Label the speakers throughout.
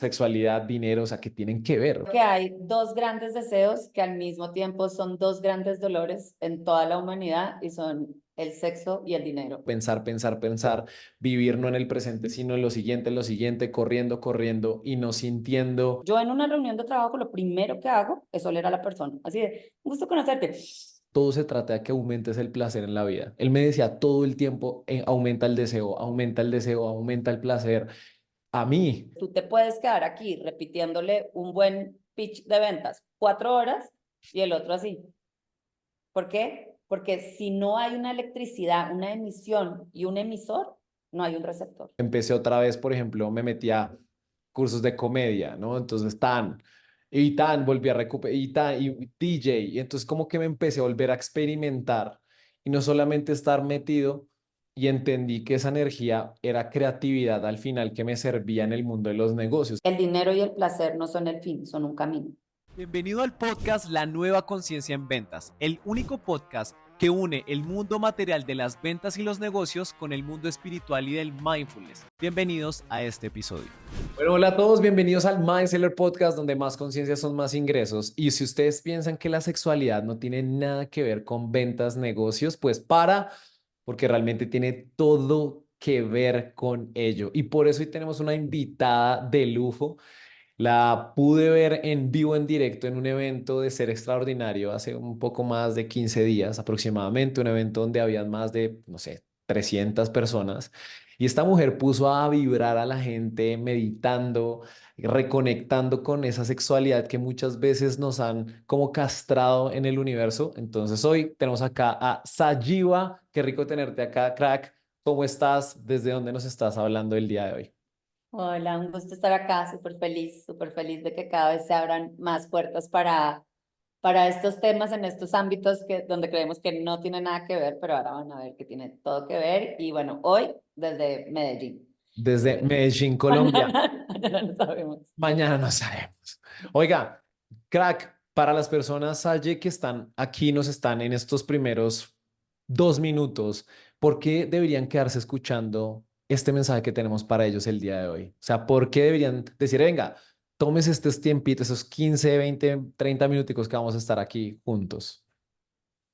Speaker 1: sexualidad, dinero, o sea, que tienen que ver.
Speaker 2: Que hay dos grandes deseos que al mismo tiempo son dos grandes dolores en toda la humanidad y son el sexo y el dinero.
Speaker 1: Pensar, pensar, pensar, vivir no en el presente, sino en lo siguiente, corriendo, corriendo y no sintiendo.
Speaker 2: Yo en una reunión de trabajo lo primero que hago es oler a la persona, así de, un gusto conocerte.
Speaker 1: Todo se trata de que aumentes el placer en la vida. Él me decía todo el tiempo, aumenta el deseo, aumenta el deseo, aumenta el placer. A mí,
Speaker 2: Tú te puedes quedar aquí repitiéndole un buen pitch de ventas 4 horas y el otro así. ¿Por qué? Porque si no hay una electricidad, una emisión y un emisor, no hay un receptor.
Speaker 1: empecé otra vez, por ejemplo, me metí a cursos de comedia, ¿no? Entonces, volví a recuperar, y DJ, y entonces como que me empecé a volver a experimentar y no solamente estar metido, y entendí que esa energía era creatividad al final que me servía en el mundo de los negocios.
Speaker 2: El dinero y el placer no son el fin, son un camino.
Speaker 3: Bienvenido al podcast La Nueva Conciencia en Ventas, el único podcast que une el mundo material de las ventas y los negocios con el mundo espiritual y del mindfulness. Bienvenidos a este episodio.
Speaker 1: Bueno, hola a todos, bienvenidos al Mindseller Podcast, donde más conciencia son más ingresos. Y si ustedes piensan que la sexualidad no tiene nada que ver con ventas, negocios, pues porque realmente tiene todo que ver con ello. Y por eso hoy tenemos una invitada de lujo. La pude ver en vivo, en directo, en un evento de Ser Extraordinario hace un poco más de 15 días aproximadamente, un evento donde habían más de, no sé, 300 personas. Y esta mujer puso a vibrar a la gente meditando, reconectando con esa sexualidad que muchas veces nos han como castrado en el universo. Entonces hoy tenemos acá a Sajiva. Qué rico tenerte acá, crack. ¿Cómo estás? ¿Desde dónde nos estás hablando el día de hoy?
Speaker 2: Hola, un gusto estar acá, súper feliz de que cada vez se abran más puertas para estos temas en estos ámbitos donde creemos que no tiene nada que ver, pero ahora van a ver que tiene todo que ver. Y bueno, hoy desde Medellín.
Speaker 1: Desde
Speaker 2: Eh,
Speaker 1: Medellín, Colombia.
Speaker 2: mañana no sabemos.
Speaker 1: Mañana no sabemos. Oiga, crack, para las personas, Saye, que están aquí, nos están en estos primeros 2 minutos, ¿por qué deberían quedarse escuchando este mensaje que tenemos para ellos el día de hoy? O sea, ¿por qué deberían decir, venga, tómese estos tiempitos, esos 15, 20, 30 minuticos que vamos a estar aquí juntos?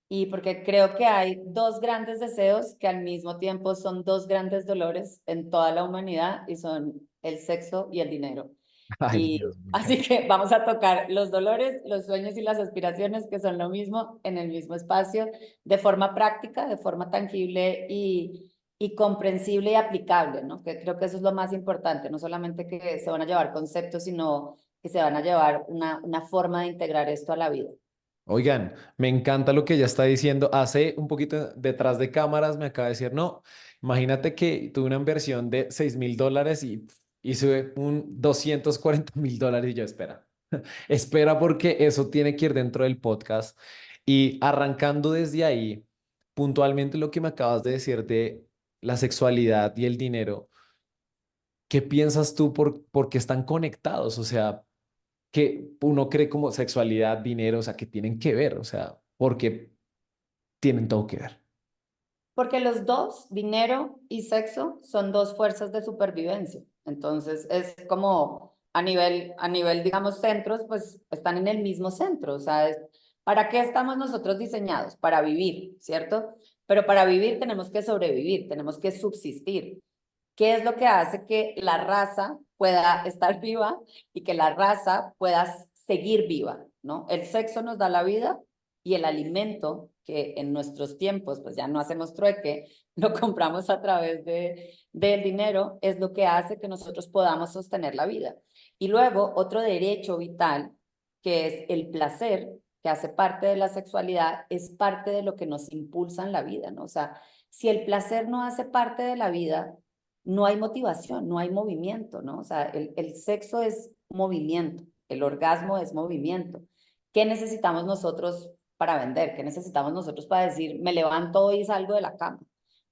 Speaker 2: Y porque creo que hay dos grandes deseos que al mismo tiempo son dos grandes dolores en toda la humanidad y son el sexo y el dinero.
Speaker 1: Ay,
Speaker 2: Y
Speaker 1: Dios mío.
Speaker 2: así que vamos a tocar los dolores, los sueños y las aspiraciones, que son lo mismo en el mismo espacio, de forma práctica, de forma tangible y comprensible y aplicable, ¿no? Que creo que eso es lo más importante, no solamente que se van a llevar conceptos, sino que se van a llevar una forma de integrar esto a la vida.
Speaker 1: Oigan, me encanta lo que ella está diciendo. Hace un poquito detrás de cámaras me acaba de decir, no, imagínate que tuve una inversión de $6,000 y hice un $240,000 y yo espera, espera porque eso tiene que ir dentro del podcast. Y arrancando desde ahí, puntualmente lo que me acabas de decir de la sexualidad y el dinero, ¿qué piensas tú por qué están conectados? O sea, que uno cree como sexualidad, dinero, o sea, que tienen que ver, o sea, porque tienen todo que ver.
Speaker 2: Porque los dos, dinero y sexo, son dos fuerzas de supervivencia. Entonces, es como a nivel, digamos, centros, pues están en el mismo centro. O sea, ¿para qué estamos nosotros diseñados? Para vivir, ¿cierto? Pero para vivir tenemos que sobrevivir, tenemos que subsistir. ¿Qué es lo que hace que la raza pueda estar viva y que la raza pueda seguir viva, ¿no? El sexo nos da la vida y el alimento, que en nuestros tiempos, pues ya no hacemos trueque, lo compramos a través del dinero, es lo que hace que nosotros podamos sostener la vida. Y luego, otro derecho vital, que es el placer, que hace parte de la sexualidad, es parte de lo que nos impulsa en la vida, ¿no? O sea, si el placer no hace parte de la vida, no hay motivación, no hay movimiento, ¿no? O sea, el sexo es movimiento, el orgasmo es movimiento. ¿Qué necesitamos nosotros para vender? ¿Qué necesitamos nosotros para decir, me levanto hoy y salgo de la cama?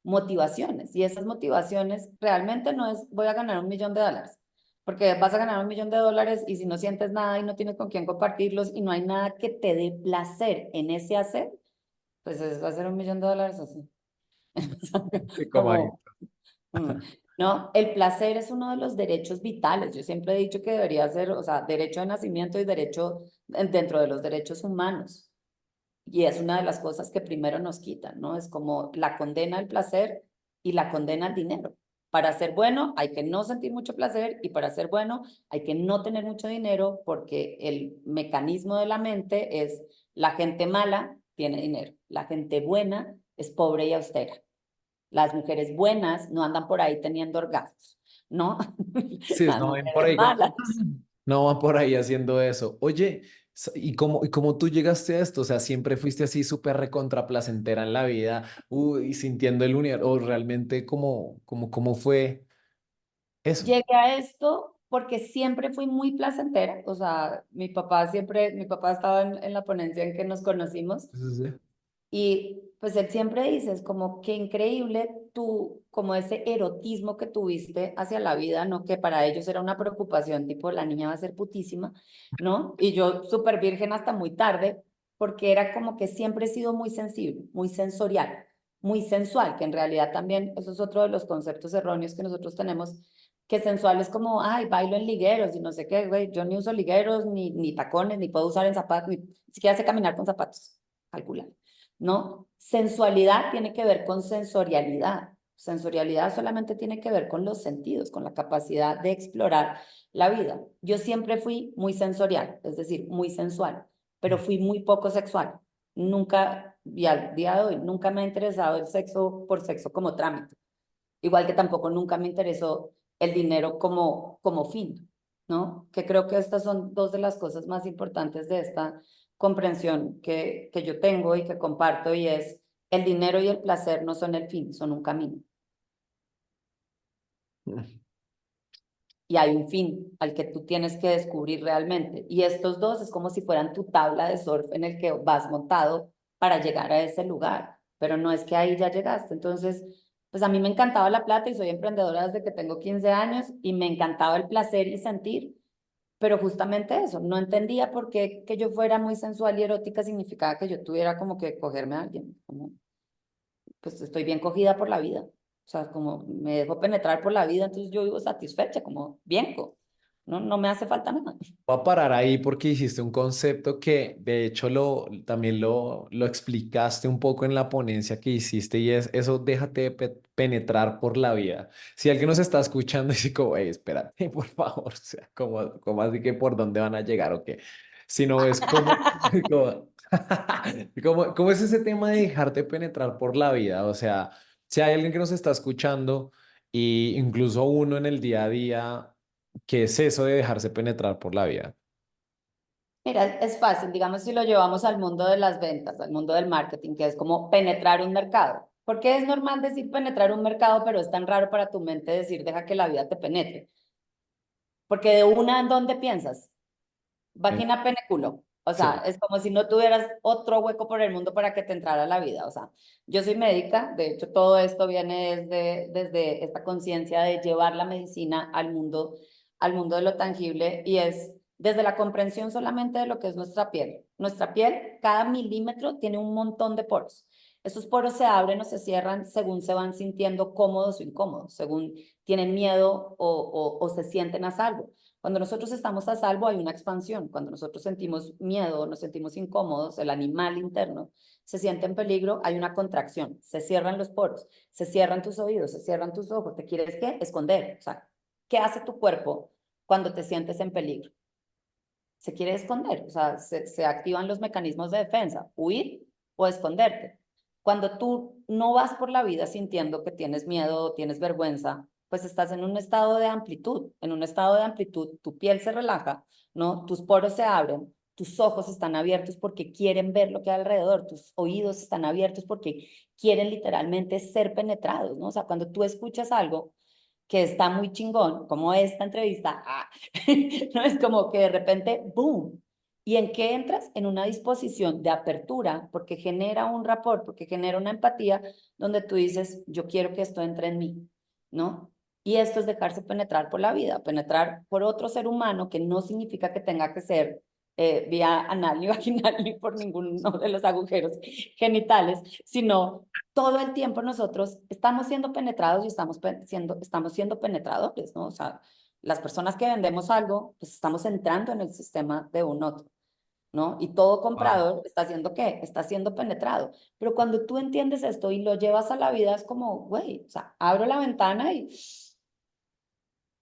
Speaker 2: Motivaciones. Y esas motivaciones realmente no es, voy a ganar $1,000,000, porque vas a ganar $1,000,000 y si no sientes nada y no tienes con quién compartirlos y no hay nada que te dé placer en ese hacer, pues va a ser $1,000,000 así.
Speaker 1: Sí, como ahí.
Speaker 2: Como, mm. ¿no? El placer es uno de los derechos vitales. Yo siempre he dicho que debería ser, o sea, derecho de nacimiento y derecho dentro de los derechos humanos. Y es una de las cosas que primero nos quitan, ¿no? Es como la condena al placer y la condena al dinero. Para ser bueno hay que no sentir mucho placer y para ser bueno hay que no tener mucho dinero porque el mecanismo de la mente es la gente mala tiene dinero, la gente buena es pobre y austera. Las mujeres buenas no andan por ahí teniendo orgasmos, ¿no?
Speaker 1: Sí,
Speaker 2: Las
Speaker 1: no ven por
Speaker 2: mujeres
Speaker 1: ahí
Speaker 2: malas.
Speaker 1: no van por ahí haciendo eso. Oye, ¿y cómo tú llegaste a esto? O sea, ¿siempre fuiste así súper recontraplacentera en la vida, y sintiendo el universo? ¿O realmente cómo fue eso?
Speaker 2: Llegué a esto porque siempre fui muy placentera, o sea, mi papá estaba en la ponencia en que nos conocimos
Speaker 1: Sí, sí, sí.
Speaker 2: y pues él siempre dice, es como qué increíble tú, como ese erotismo que tuviste hacia la vida, ¿no? Que para ellos era una preocupación, tipo, la niña va a ser putísima, ¿no? Y yo súper virgen hasta muy tarde, porque era como que siempre he sido muy sensible, muy sensorial, muy sensual, que en realidad también eso es otro de los conceptos erróneos que nosotros tenemos, que sensual es como, ay, bailo en ligueros y no sé qué, güey, yo ni uso ligueros, ni tacones, ni puedo usar en zapatos, ni siquiera sé caminar con zapatos, calcular. ¿No? Sensualidad tiene que ver con sensorialidad. Sensorialidad solamente tiene que ver con los sentidos, con la capacidad de explorar la vida. Yo siempre fui muy sensorial, es decir, muy sensual, pero fui muy poco sexual. Nunca, y al día de hoy, nunca me ha interesado el sexo por sexo como trámite. Igual que tampoco nunca me interesó el dinero como fin, ¿no? Que creo que estas son dos de las cosas más importantes de esta comprensión que yo tengo y que comparto y es el dinero y el placer no son el fin, son un camino. Y hay un fin al que tú tienes que descubrir realmente. Y estos dos es como si fueran tu tabla de surf en el que vas montado para llegar a ese lugar, pero no es que ahí ya llegaste. Entonces, pues a mí me encantaba la plata y soy emprendedora desde que tengo 15 años y me encantaba el placer y sentir, pero justamente eso, no entendía por qué que yo fuera muy sensual y erótica significaba que yo tuviera como que cogerme a alguien, como, pues estoy bien cogida por la vida. O sea, como me dejo penetrar por la vida, entonces yo vivo satisfecha, como bien, no, no me hace falta nada.
Speaker 1: Voy a parar ahí porque hiciste un concepto que de hecho también lo explicaste un poco en la ponencia que hiciste y es eso, déjate de penetrar por la vida. Si alguien nos está escuchando y dice como, hey, espérate, por favor, o sea, ¿cómo así que por dónde van a llegar o qué? Si no es como, como, ¿cómo es ese tema de dejarte penetrar por la vida? O sea, si hay alguien que nos está escuchando y incluso uno en el día a día, ¿qué es eso de dejarse penetrar por la vida?
Speaker 2: Mira, es fácil, digamos, si lo llevamos al mundo de las ventas, al mundo del marketing, que es como penetrar un mercado. Porque es normal decir penetrar un mercado, pero es tan raro para tu mente decir deja que la vida te penetre. Porque de una, ¿en dónde piensas?
Speaker 1: Eh,
Speaker 2: Vagina, pene, culo. O sea,
Speaker 1: Sí.
Speaker 2: es como si no tuvieras otro hueco por el mundo para que te entrara la vida. O sea, yo soy médica, de hecho todo esto viene desde esta conciencia de llevar la medicina al mundo de lo tangible y es desde la comprensión solamente de lo que es nuestra piel. Nuestra piel, cada milímetro tiene un montón de poros. Esos poros se abren o se cierran según se van sintiendo cómodos o incómodos, según tienen miedo o se sienten a salvo. Cuando nosotros estamos a salvo hay una expansión. Cuando nosotros sentimos miedo, nos sentimos incómodos, el animal interno se siente en peligro, hay una contracción. Se cierran los poros, se cierran tus oídos, se cierran tus ojos. ¿Te quieres qué? Esconder. O sea, ¿qué hace tu cuerpo cuando te sientes en peligro? Se quiere esconder. O sea, se activan los mecanismos de defensa, huir o esconderte. Cuando tú no vas por la vida sintiendo que tienes miedo o tienes vergüenza, pues estás en un estado de amplitud. En un estado de amplitud, tu piel se relaja, ¿no? Tus poros se abren, tus ojos están abiertos porque quieren ver lo que hay alrededor, tus oídos están abiertos porque quieren literalmente ser penetrados, ¿no? O sea, cuando tú escuchas algo que está muy chingón, como esta entrevista, no es como que de repente, ¡boom! ¿Y en qué entras? En una disposición de apertura, porque genera un rapport, porque genera una empatía, donde tú dices, yo quiero que esto entre en mí, ¿no? Y esto es dejarse penetrar por la vida, penetrar por otro ser humano, que no significa que tenga que ser vía anal ni vaginal ni por ninguno de los agujeros genitales, sino todo el tiempo nosotros estamos siendo penetrados y estamos siendo penetradores, ¿no? O sea, las personas que vendemos algo, pues estamos entrando en el sistema de un otro, ¿no? Y todo
Speaker 1: Wow.
Speaker 2: comprador está haciendo ¿qué? Está siendo penetrado. Pero cuando tú entiendes esto y lo llevas a la vida, es como, güey, o sea, abro la ventana y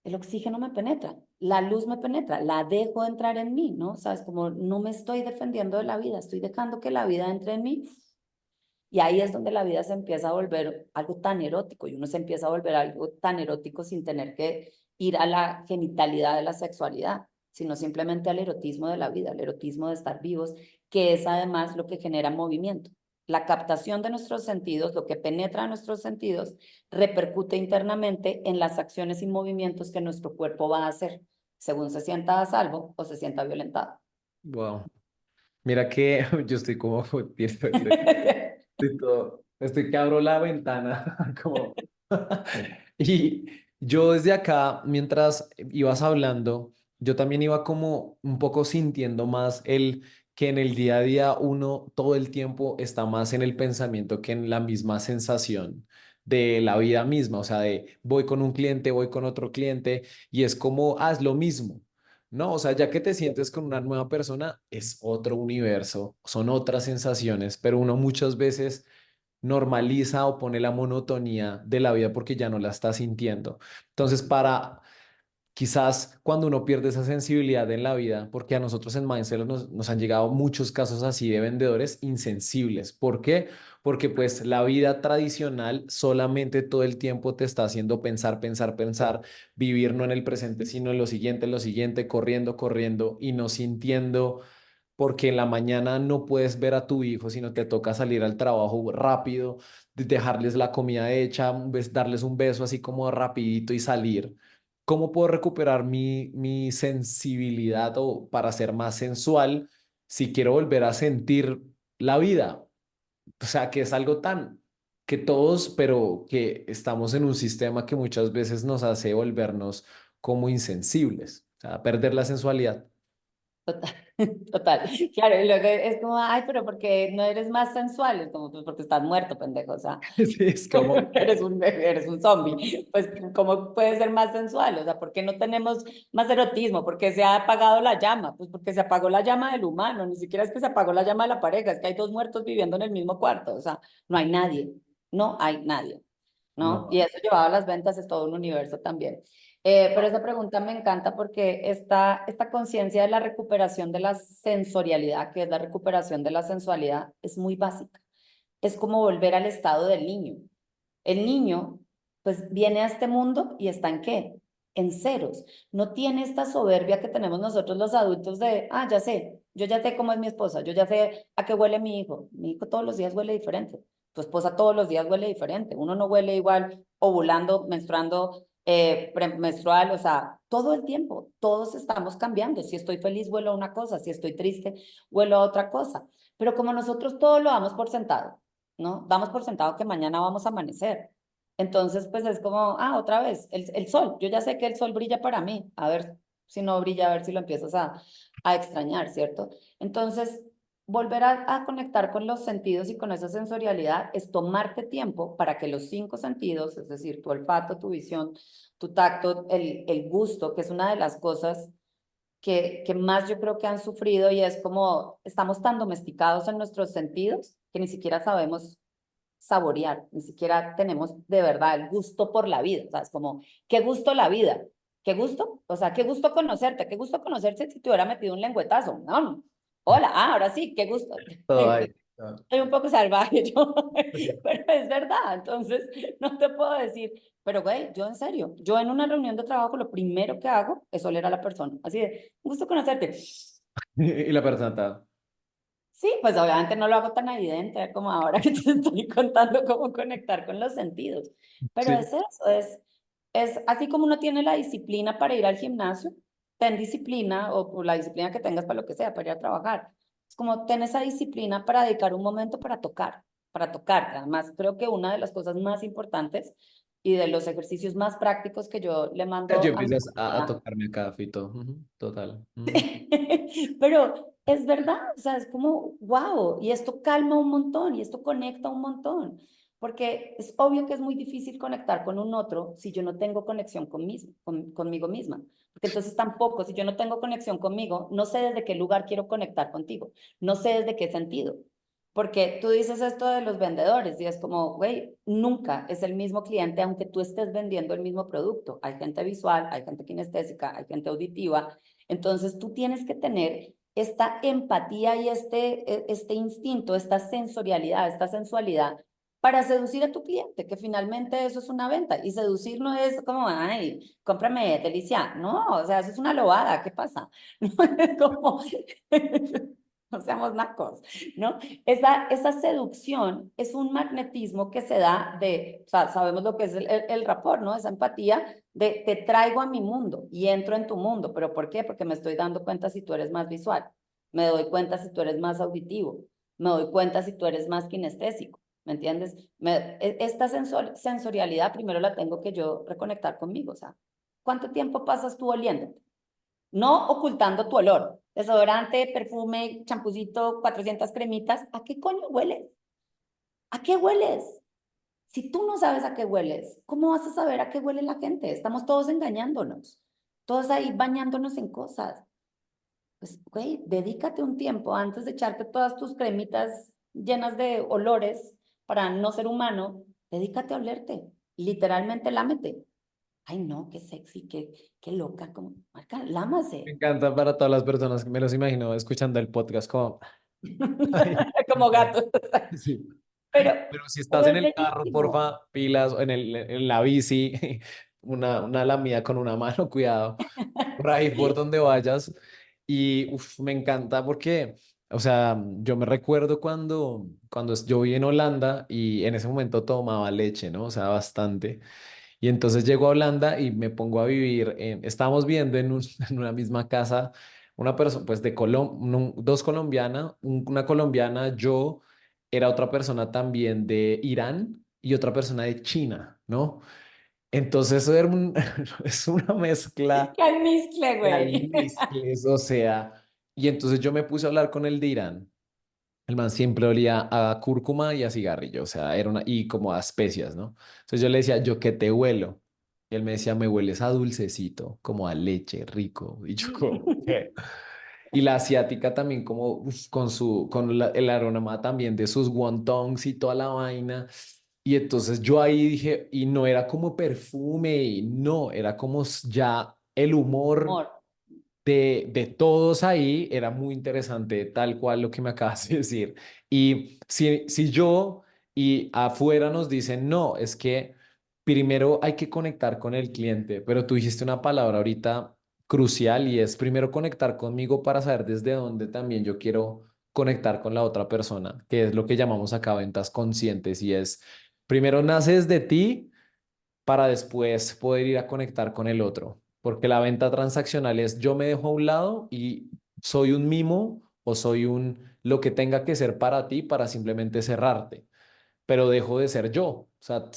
Speaker 2: el oxígeno me penetra, la luz me penetra, la dejo entrar en mí, ¿no? Sabes, como no me estoy defendiendo de la vida, estoy dejando que la vida entre en mí. Y ahí es donde la vida se empieza a volver algo tan erótico y uno se empieza a volver algo tan erótico sin tener que ir a la genitalidad de la sexualidad, sino simplemente al erotismo de la vida, al erotismo de estar vivos, que es además lo que genera movimiento. La captación de nuestros sentidos, lo que penetra nuestros sentidos, repercute internamente en las acciones y movimientos que nuestro cuerpo va a hacer, según se sienta a salvo o se sienta violentado.
Speaker 1: Wow. Mira que yo estoy como, estoy que abro la ventana, como, y yo desde acá, mientras ibas hablando, yo también iba como un poco sintiendo más el que en el día a día uno todo el tiempo está más en el pensamiento que en la misma sensación de la vida misma, o sea, de voy con un cliente, voy con otro cliente, y es como, haz lo mismo. No, o sea, ya que te sientes con una nueva persona, es otro universo, son otras sensaciones, pero uno muchas veces normaliza o pone la monotonía de la vida porque ya no la está sintiendo. Entonces, para quizás cuando uno pierde esa sensibilidad en la vida, porque a nosotros en Mindset nos han llegado muchos casos así de vendedores insensibles. ¿Por qué? Porque pues la vida tradicional solamente todo el tiempo te está haciendo pensar, pensar, pensar, vivir no en el presente, sino en lo siguiente, corriendo, corriendo y no sintiendo porque en la mañana no puedes ver a tu hijo, sino te toca salir al trabajo rápido, dejarles la comida hecha, darles un beso así como rapidito y salir. ¿Cómo puedo recuperar mi sensibilidad o para ser más sensual si quiero volver a sentir la vida? O sea, que es algo tan que todos, pero que estamos en un sistema que muchas veces nos hace volvernos como insensibles, o sea, perder la sensualidad.
Speaker 2: Total, total. Claro, y luego es como, ay, pero porque no eres más sensual, es como, pues porque estás muerto, pendejo, o sea,
Speaker 1: Sí, es como,
Speaker 2: eres un zombie, pues, ¿cómo puede ser más sensual? O sea, ¿por qué no tenemos más erotismo? ¿Por qué se ha apagado la llama? Pues porque se apagó la llama del humano, ni siquiera es que se apagó la llama de la pareja, es que hay dos muertos viviendo en el mismo cuarto, o sea, no hay nadie, no hay nadie. ¿No? Y
Speaker 1: no.
Speaker 2: eso llevado a las ventas es todo un universo también. Pero esa pregunta me encanta porque esta conciencia de la recuperación de la sensorialidad, que es la recuperación de la sensualidad, es muy básica. Es como volver al estado del niño. El niño, pues, viene a este mundo y está en qué? En ceros. No tiene esta soberbia que tenemos nosotros los adultos de, ah, ya sé, yo ya sé cómo es mi esposa, yo ya sé a qué huele mi hijo todos los días huele diferente, tu esposa todos los días huele diferente, uno no huele igual ovulando, menstruando, premenstrual, o sea, todo el tiempo, todos estamos cambiando. Si estoy feliz, huelo a una cosa, si estoy triste, huelo a otra cosa. Pero como nosotros todo lo damos por sentado, ¿no? Damos por sentado que mañana vamos a amanecer. Entonces, pues es como, ah, otra vez, el sol. Yo ya sé que el sol brilla para mí. A ver si no brilla, a ver si lo empiezas a extrañar, ¿cierto? Entonces, volver a conectar con los sentidos y con esa sensorialidad es tomarte tiempo para que los cinco sentidos, es decir, tu olfato, tu visión, tu tacto, el gusto, que es una de las cosas que más yo creo que han sufrido y es como estamos tan domesticados en nuestros sentidos que ni siquiera sabemos saborear, ni siquiera tenemos de verdad el gusto por la vida, o sea, es como, qué gusto la vida, qué gusto, o sea, qué gusto conocerte, qué gusto conocerte si te hubiera metido un lengüetazo, no, no. Hola, ahora sí, qué gusto.
Speaker 1: Todo ahí. No.
Speaker 2: Soy un poco salvaje yo, pero es verdad, entonces no te puedo decir, pero güey, yo en serio, yo en una reunión de trabajo lo primero que hago es oler a la persona, así de, un gusto conocerte.
Speaker 1: Y la persona está.
Speaker 2: Sí, pues obviamente no lo hago tan evidente como ahora que te estoy contando cómo conectar con los sentidos, pero
Speaker 1: Sí.
Speaker 2: es eso, es así como uno tiene la disciplina para ir al gimnasio, ten disciplina o la disciplina que tengas para lo que sea, para ir a trabajar. Es como ten esa disciplina para dedicar un momento para tocar, para tocar. Además, creo que una de las cosas más importantes y de los ejercicios más prácticos que yo le
Speaker 1: Yo
Speaker 2: mando a mi
Speaker 1: empecé a
Speaker 2: comunidad.
Speaker 1: tocarme acá, Fito. Ujú, total. Ujú.
Speaker 2: Pero es verdad, o sea, es como, wow, y esto calma un montón y esto conecta un montón, porque es obvio que es muy difícil conectar con un otro si yo no tengo conexión conmigo misma, porque entonces tampoco, si yo no tengo conexión conmigo, no sé desde qué lugar quiero conectar contigo, no sé desde qué sentido. Porque tú dices esto de los vendedores y es como, güey, nunca es el mismo cliente aunque tú estés vendiendo el mismo producto. Hay gente visual, hay gente kinestésica, hay gente auditiva, entonces tú tienes que tener esta empatía y este instinto, esta sensorialidad, esta sensualidad para seducir a tu cliente, que finalmente eso es una venta. Y seducir no es como, ay, cómprame delicia. No, o sea, eso es una lobada, ¿qué pasa? No es como, no seamos nacos, ¿no? Esa seducción es un magnetismo que se da o sea, sabemos lo que es el rapport, ¿no? Esa empatía de te traigo a mi mundo y entro en tu mundo. ¿Pero por qué? Porque me estoy dando cuenta si tú eres más visual, me doy cuenta si tú eres más auditivo, me doy cuenta si tú eres más kinestésico, ¿me entiendes? Esta sensorialidad primero la tengo que yo reconectar conmigo, o sea, ¿cuánto tiempo pasas tú oliéndote? No ocultando tu olor, desodorante, perfume, champucito, 400 cremitas, ¿a qué coño hueles? ¿A qué hueles? Si tú no sabes a qué hueles, ¿cómo vas a saber a qué huele la gente? Estamos todos engañándonos, todos ahí bañándonos en cosas. Pues, güey, dedícate un tiempo antes de echarte todas tus cremitas llenas de olores para no ser humano, dedícate a olerte, literalmente lámete. Ay, no, qué sexy, qué loca, como, marca,
Speaker 1: Me
Speaker 2: lámase.
Speaker 1: encanta para todas las personas que me los imagino escuchando el podcast como... Ay,
Speaker 2: Como gato.
Speaker 1: sí.
Speaker 2: Pero,
Speaker 1: Pero si estás
Speaker 2: pero
Speaker 1: en
Speaker 2: es
Speaker 1: el carro,
Speaker 2: bellísimo.
Speaker 1: porfa, pilas, o en la bici, una lamida con una mano, cuidado, por ahí por donde vayas. Y uf, me encanta porque, o sea, yo me recuerdo cuando yo viví en Holanda y en ese momento tomaba leche, ¿no? O sea, bastante. Y entonces llego a Holanda y me pongo a vivir estábamos viviendo en una misma casa, una persona, pues de dos colombianas, una colombiana, yo, era otra persona también de Irán y otra persona de China, ¿no? Entonces eso era es una mezcla
Speaker 2: Qué almizcle,
Speaker 1: de
Speaker 2: güey.
Speaker 1: almizcles, o sea, y entonces yo me puse a hablar con el de Irán. El man siempre olía a cúrcuma y a cigarrillo, o sea, y como a especias, ¿no? Entonces yo le decía, ¿yo qué te huelo? Y él me decía, me hueles a dulcecito, como a leche, rico. Y yo como, ¿qué? Y la asiática también como el aroma también de sus wontons y toda la vaina. Y entonces yo ahí dije, y no era como perfume, y no, era como ya el humor
Speaker 2: Amor.
Speaker 1: de todos ahí era muy interesante, tal cual lo que me acabas de decir. Y si yo y afuera nos dicen, no, es que primero hay que conectar con el cliente, pero tú dijiste una palabra ahorita crucial y es primero conectar conmigo para saber desde dónde también yo quiero conectar con la otra persona, que es lo que llamamos acá ventas conscientes y es primero naces de ti para después poder ir a conectar con el otro. Porque la venta transaccional es yo me dejo a un lado y soy un mimo o soy lo que tenga que ser para ti para simplemente cerrarte, pero dejo de ser yo. O sea,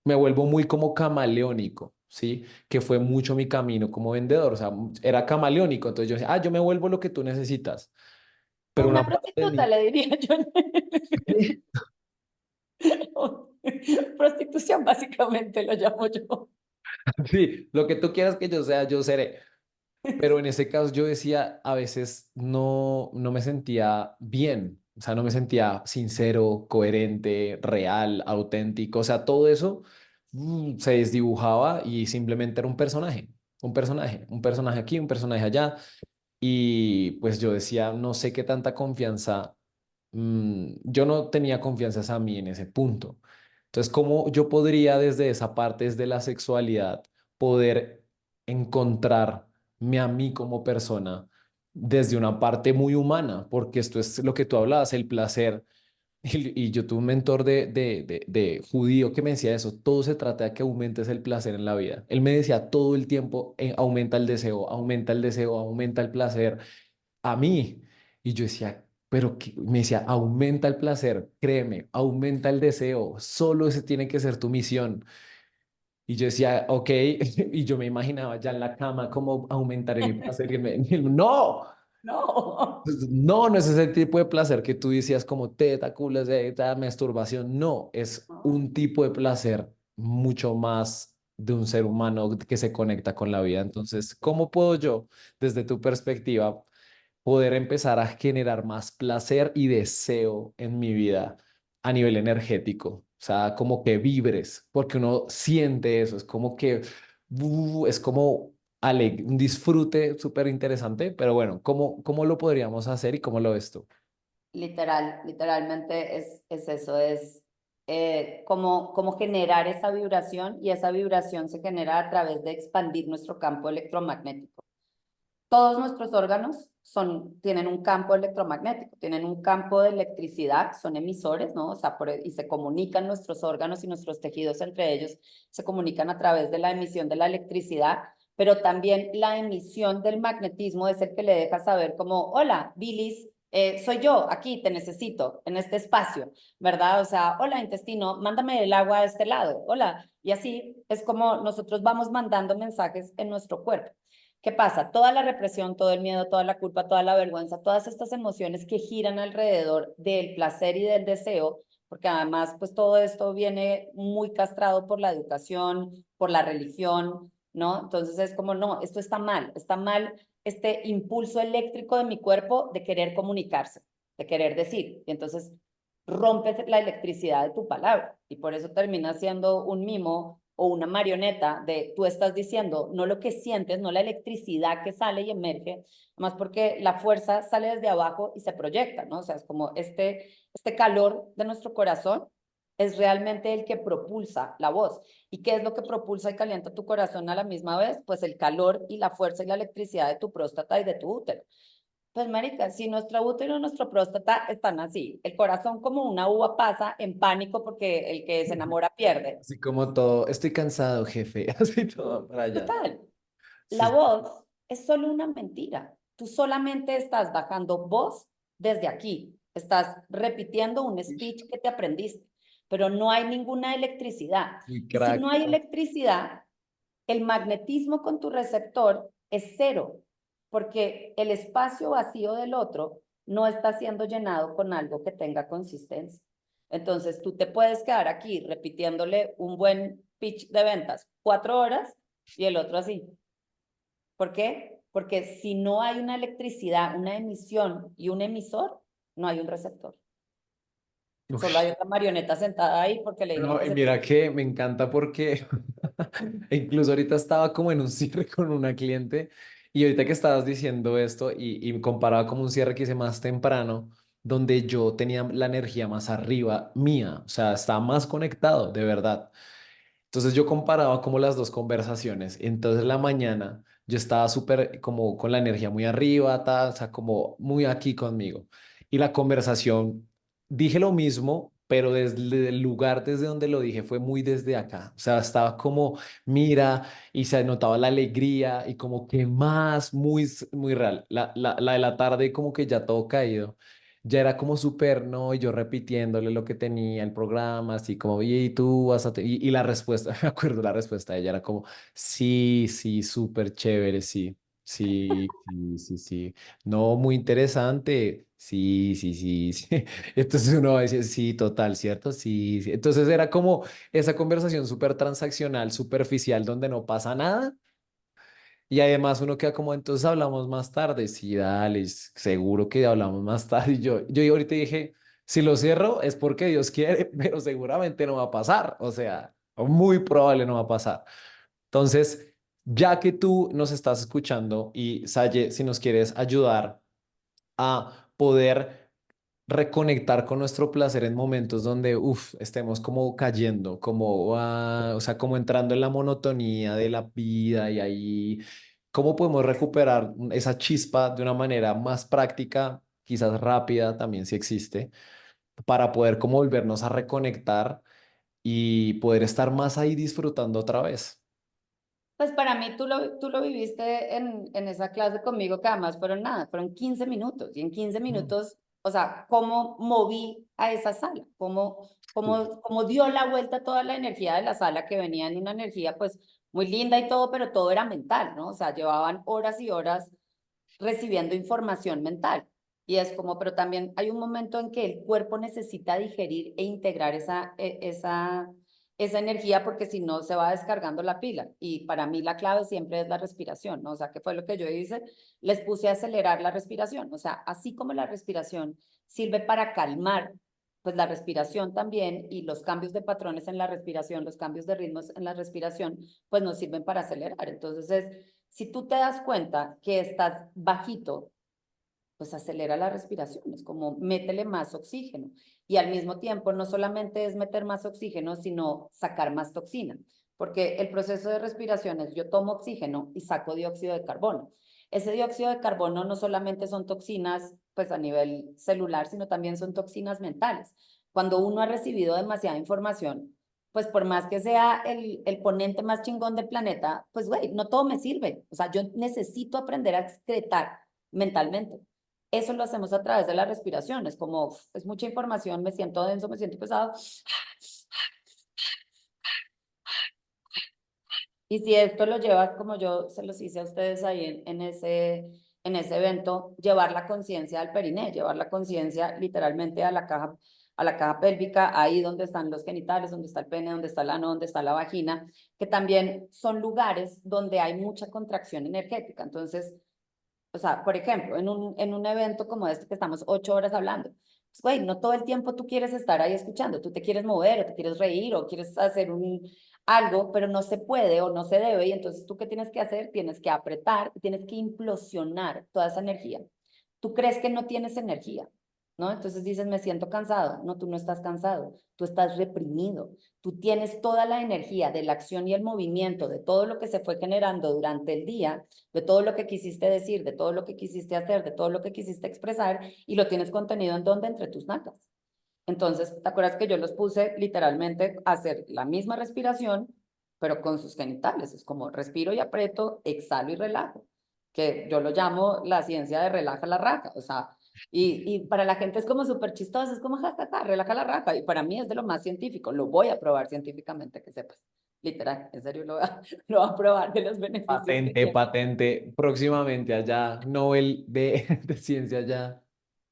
Speaker 1: me vuelvo muy como camaleónico, ¿sí? Que fue mucho mi camino como vendedor. O sea, era camaleónico. Entonces yo decía, yo me vuelvo lo que tú necesitas. Pero
Speaker 2: Una
Speaker 1: una parte de
Speaker 2: prostituta,
Speaker 1: mí,
Speaker 2: le diría yo. Prostitución, básicamente, lo llamo yo.
Speaker 1: sí, lo que tú quieras que yo sea, yo seré. Pero en ese caso yo decía, a veces no me sentía bien, o sea, no me sentía sincero, coherente, real, auténtico, o sea, todo eso se desdibujaba y simplemente era un personaje, un personaje aquí, un personaje allá. Y pues yo decía, no sé qué tanta confianza, yo no tenía confianza a mí en ese punto. Entonces, ¿cómo yo podría desde esa parte, desde la sexualidad, poder encontrarme a mí como persona desde una parte muy humana? Porque esto es lo que tú hablabas, el placer. Y yo tuve un mentor de judío que me decía eso, todo se trata de que aumentes el placer en la vida. Él me decía todo el tiempo, aumenta el deseo, aumenta el deseo, aumenta el placer a mí. Y yo decía, pero me decía, aumenta el placer, créeme, aumenta el deseo, solo ese tiene que ser tu misión. Y yo decía, ok, y yo me imaginaba ya en la cama cómo aumentaré mi placer. No,
Speaker 2: No.
Speaker 1: no, no es ese tipo de placer que tú decías como teta, culo, masturbación. No, es
Speaker 2: No.
Speaker 1: un tipo de placer mucho más de un ser humano que se conecta con la vida. Entonces, ¿cómo puedo yo, desde tu perspectiva, poder empezar a generar más placer y deseo en mi vida a nivel energético? O sea, como que vibres, porque uno siente eso, es como que es como un disfrute súper interesante, pero bueno, ¿cómo lo podríamos hacer y cómo lo ves tú?
Speaker 2: Literalmente es eso, es como generar esa vibración y esa vibración se genera a través de expandir nuestro campo electromagnético. Todos nuestros órganos tienen un campo electromagnético, tienen un campo de electricidad, son emisores, ¿no? O sea, y se comunican nuestros órganos y nuestros tejidos entre ellos, se comunican a través de la emisión de la electricidad, pero también la emisión del magnetismo es el que le deja saber como, hola, Bilis, soy yo, aquí te necesito, en este espacio, ¿verdad? O sea, hola, intestino, mándame el agua a este lado, hola. Y así es como nosotros vamos mandando mensajes en nuestro cuerpo. ¿Qué pasa? Toda la represión, todo el miedo, toda la culpa, toda la vergüenza, todas estas emociones que giran alrededor del placer y del deseo, porque además pues todo esto viene muy castrado por la educación, por la religión, ¿no? Entonces es como, no, esto está mal este impulso eléctrico de mi cuerpo de querer comunicarse, de querer decir, y entonces rompes la electricidad de tu palabra y por eso termina siendo un mimo o una marioneta de tú estás diciendo no lo que sientes, no la electricidad que sale y emerge, más porque la fuerza sale desde abajo y se proyecta, ¿no? O sea, es como este calor de nuestro corazón es realmente el que propulsa la voz. ¿Y qué es lo que propulsa y calienta tu corazón a la misma vez? Pues el calor y la fuerza y la electricidad de tu próstata y de tu útero. Pues, marica, si nuestro útero y nuestra próstata están así, el corazón como una uva pasa en pánico porque el que se enamora pierde.
Speaker 1: Así como todo, estoy cansado, jefe, así todo para allá.
Speaker 2: Total.
Speaker 1: Sí,
Speaker 2: La voz es solo una mentira. Tú solamente estás bajando voz desde aquí. Estás repitiendo un
Speaker 1: sí.
Speaker 2: speech que te aprendiste, pero no hay ninguna electricidad.
Speaker 1: Muy
Speaker 2: Y si
Speaker 1: crack.
Speaker 2: no hay electricidad, el magnetismo con tu receptor es cero, porque el espacio vacío del otro no está siendo llenado con algo que tenga consistencia. Entonces, tú te puedes quedar aquí repitiéndole un buen pitch de ventas 4 horas y el otro así. ¿Por qué? Porque si no hay una electricidad, una emisión y un emisor, no hay un receptor. Solo
Speaker 1: Ush.
Speaker 2: hay otra marioneta sentada ahí porque le dijeron
Speaker 1: No,
Speaker 2: que
Speaker 1: y
Speaker 2: se...
Speaker 1: mira que me encanta porque incluso ahorita estaba como en un cierre con una cliente y ahorita que estabas diciendo esto y comparaba como un cierre que hice más temprano, donde yo tenía la energía más arriba mía, o sea, estaba más conectado, de verdad. Entonces yo comparaba como las dos conversaciones. Entonces en la mañana yo estaba súper como con la energía muy arriba, o sea, como muy aquí conmigo. Y la conversación, dije lo mismo, pero desde el lugar desde donde lo dije fue muy desde acá. O sea, estaba como, mira, y se notaba la alegría y como que más, muy, muy real. La de la tarde como que ya todo caído ya era como súper, ¿no? Y yo repitiéndole lo que tenía el programa, así como, oye, ¿y tú vas a...? Y la respuesta, me acuerdo la respuesta de ella era como, sí, sí, súper chévere, sí, sí, sí, sí, sí. No, muy interesante. Sí, sí, sí, sí. Entonces uno va a decir, sí, total, ¿cierto? Sí, sí. Entonces era como esa conversación súper transaccional, superficial, donde no pasa nada y además uno queda como, entonces hablamos más tarde. Sí, dale, seguro que hablamos más tarde. Y yo ahorita dije, si lo cierro es porque Dios quiere, pero seguramente no va a pasar. O sea, muy probable no va a pasar. Entonces, ya que tú nos estás escuchando y Saye, si nos quieres ayudar a poder reconectar con nuestro placer en momentos donde, estemos como cayendo, como, o sea, como entrando en la monotonía de la vida y ahí, ¿cómo podemos recuperar esa chispa de una manera más práctica, quizás rápida también si existe, para poder como volvernos a reconectar y poder estar más ahí disfrutando otra vez?
Speaker 2: Pues para mí tú lo viviste en esa clase conmigo, que además fueron nada, fueron 15 minutos. Y en 15
Speaker 1: Mm.
Speaker 2: minutos o sea, cómo moví a esa sala, cómo dio la vuelta toda la energía de la sala, que venía en una energía pues muy linda y todo, pero todo era mental, ¿no? O sea, llevaban horas y horas recibiendo información mental. Y es como, pero también hay un momento en que el cuerpo necesita digerir e integrar esa energía, porque si no se va descargando la pila. Y para mí la clave siempre es la respiración, ¿no? O sea, ¿qué fue lo que yo hice? Les puse a acelerar la respiración. O sea, así como la respiración sirve para calmar, pues la respiración también, y los cambios de patrones en la respiración, los cambios de ritmos en la respiración, pues nos sirven para acelerar. Entonces si tú te das cuenta que estás bajito, pues acelera la respiración, es como métele más oxígeno. Y al mismo tiempo, no solamente es meter más oxígeno, sino sacar más toxina, porque el proceso de respiración es: yo tomo oxígeno y saco dióxido de carbono. Ese dióxido de carbono no solamente son toxinas pues a nivel celular, sino también son toxinas mentales. Cuando uno ha recibido demasiada información, pues por más que sea el ponente más chingón del planeta, pues güey, no todo me sirve. O sea, yo necesito aprender a excretar mentalmente. Eso lo hacemos a través de la respiración. Es como, es mucha información, me siento denso, me siento pesado. Y si esto lo llevas, como yo se los hice a ustedes ahí en ese evento, llevar la conciencia al periné, llevar la conciencia literalmente a la caja pélvica, ahí donde están los genitales, donde está el pene, donde está el ano, donde está la vagina, que también son lugares donde hay mucha contracción energética. Entonces, o sea, por ejemplo, en un evento como este que estamos 8 horas hablando, pues, güey, no todo el tiempo tú quieres estar ahí escuchando, tú te quieres mover o te quieres reír o quieres hacer algo, pero no se puede o no se debe. Y entonces, ¿tú qué tienes que hacer? Tienes que apretar, tienes que implosionar toda esa energía. Tú crees que no tienes energía, ¿no? Entonces dices, me siento cansado. No, tú no estás cansado, tú estás reprimido. Tú tienes toda la energía de la acción y el movimiento, de todo lo que se fue generando durante el día, de todo lo que quisiste decir, de todo lo que quisiste hacer, de todo lo que quisiste expresar, y lo tienes contenido en donde, entre tus nalgas. Entonces, ¿te acuerdas que yo los puse literalmente a hacer la misma respiración, pero con sus genitales? Es como respiro y aprieto, exhalo y relajo, que yo lo llamo la ciencia de relaja la raja. O sea, y para la gente es como súper chistoso, es como jajaja, relaja la raja. Y para mí es de lo más científico, lo voy a probar científicamente, que sepas. Literal, en serio lo voy a probar de los beneficios que
Speaker 1: Patente,
Speaker 2: tiene.
Speaker 1: patente, próximamente allá, Nobel de ciencia allá.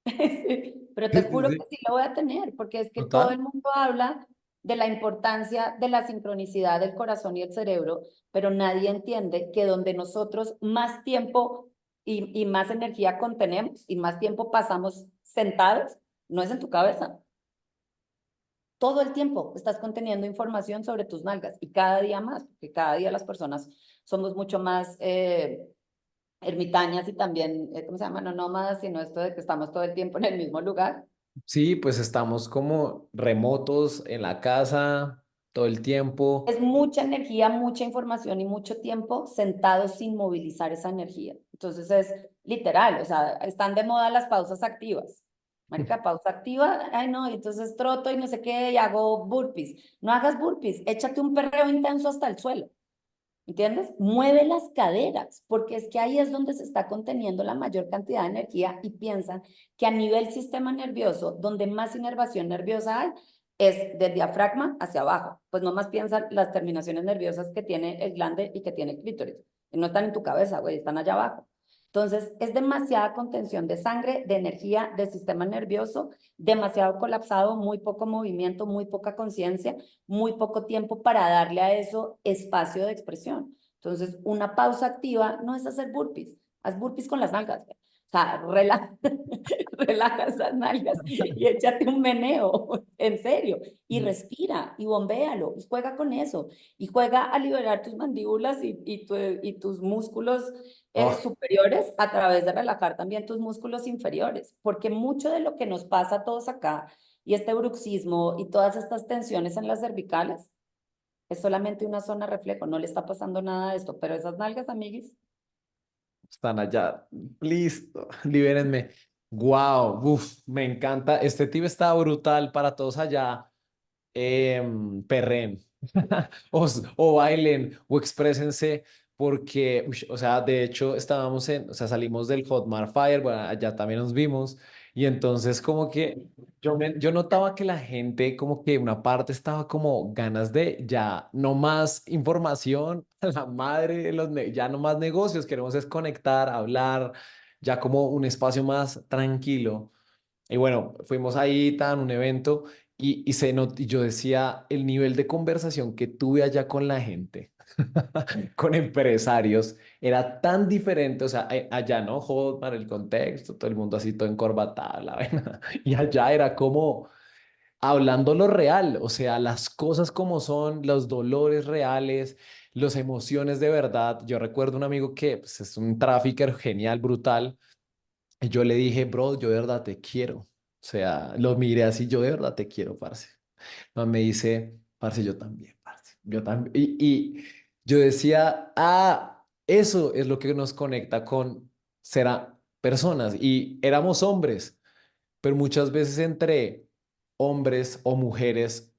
Speaker 2: Sí, pero
Speaker 1: Sí,
Speaker 2: te
Speaker 1: sí,
Speaker 2: juro
Speaker 1: sí.
Speaker 2: que sí lo voy a tener, porque es que todo
Speaker 1: Total.
Speaker 2: el mundo habla de la importancia de la sincronicidad del corazón y el cerebro, pero nadie entiende que donde nosotros más tiempo y más energía contenemos y más tiempo pasamos sentados, no es en tu cabeza. Todo el tiempo estás conteniendo información sobre tus nalgas, y cada día más, porque cada día las personas somos mucho más ermitañas y también, ¿cómo se llama? No nómadas, sino esto de que estamos todo el tiempo en el mismo lugar.
Speaker 1: Sí, pues estamos como remotos en la casa todo el tiempo.
Speaker 2: Es mucha energía, mucha información y mucho tiempo sentados sin movilizar esa energía. Entonces es literal, o sea, están de moda las pausas activas. Marica, pausa activa, ay no, y entonces troto y no sé qué, y hago burpees. No hagas burpees, échate un perreo intenso hasta el suelo. ¿Entiendes? Mueve las caderas, porque es que ahí es donde se está conteniendo la mayor cantidad de energía, y piensan que a nivel sistema nervioso, donde más inervación nerviosa hay, es del diafragma hacia abajo. Pues nomás piensan las terminaciones nerviosas que tiene el glande y que tiene el clítoris. Y no están en tu cabeza, güey, están allá abajo. Entonces, es demasiada contención de sangre, de energía, del sistema nervioso, demasiado colapsado, muy poco movimiento, muy poca conciencia, muy poco tiempo para darle a eso espacio de expresión. Entonces, una pausa activa no es hacer burpees, haz burpees con las nalgas. O sea, relaja esas nalgas y échate un meneo, en serio, y respira, y bombéalo, y juega con eso, y juega a liberar tus mandíbulas y tus músculos
Speaker 1: Oh,
Speaker 2: superiores, a través de relajar también tus músculos inferiores, porque mucho de lo que nos pasa a todos acá, y este bruxismo y todas estas tensiones en las cervicales, es solamente una zona reflejo, no le está pasando nada de esto, pero esas nalgas, amiguis,
Speaker 1: están allá. Listo, libérenme. Wow, uf, me encanta. Este tip está brutal para todos allá. Perren o bailen o exprésense, porque, o sea, de hecho estábamos o sea, salimos del Hotmart Fire, bueno, allá también nos vimos, y entonces como que yo notaba que la gente, como que una parte estaba como ganas de ya no más información, a la madre, de ya no más negocios, queremos es conectar, hablar, ya como un espacio más tranquilo. Y bueno, fuimos ahí, tan un evento, y yo decía, el nivel de conversación que tuve allá con la gente, con empresarios, era tan diferente, o sea, allá no, para el contexto, todo el mundo así todo encorbatado, la vaina, y allá era como hablando lo real, o sea, las cosas como son, los dolores reales, las emociones de verdad. Yo recuerdo un amigo que pues, es un trafficker genial, brutal, y yo le dije, bro, yo de verdad te quiero. O sea, lo miré así, yo de verdad te quiero, parce. No, me dice, parce, yo también, parce. Yo también. Y yo decía, eso es lo que nos conecta con personas. Y éramos hombres, pero muchas veces entre hombres o mujeres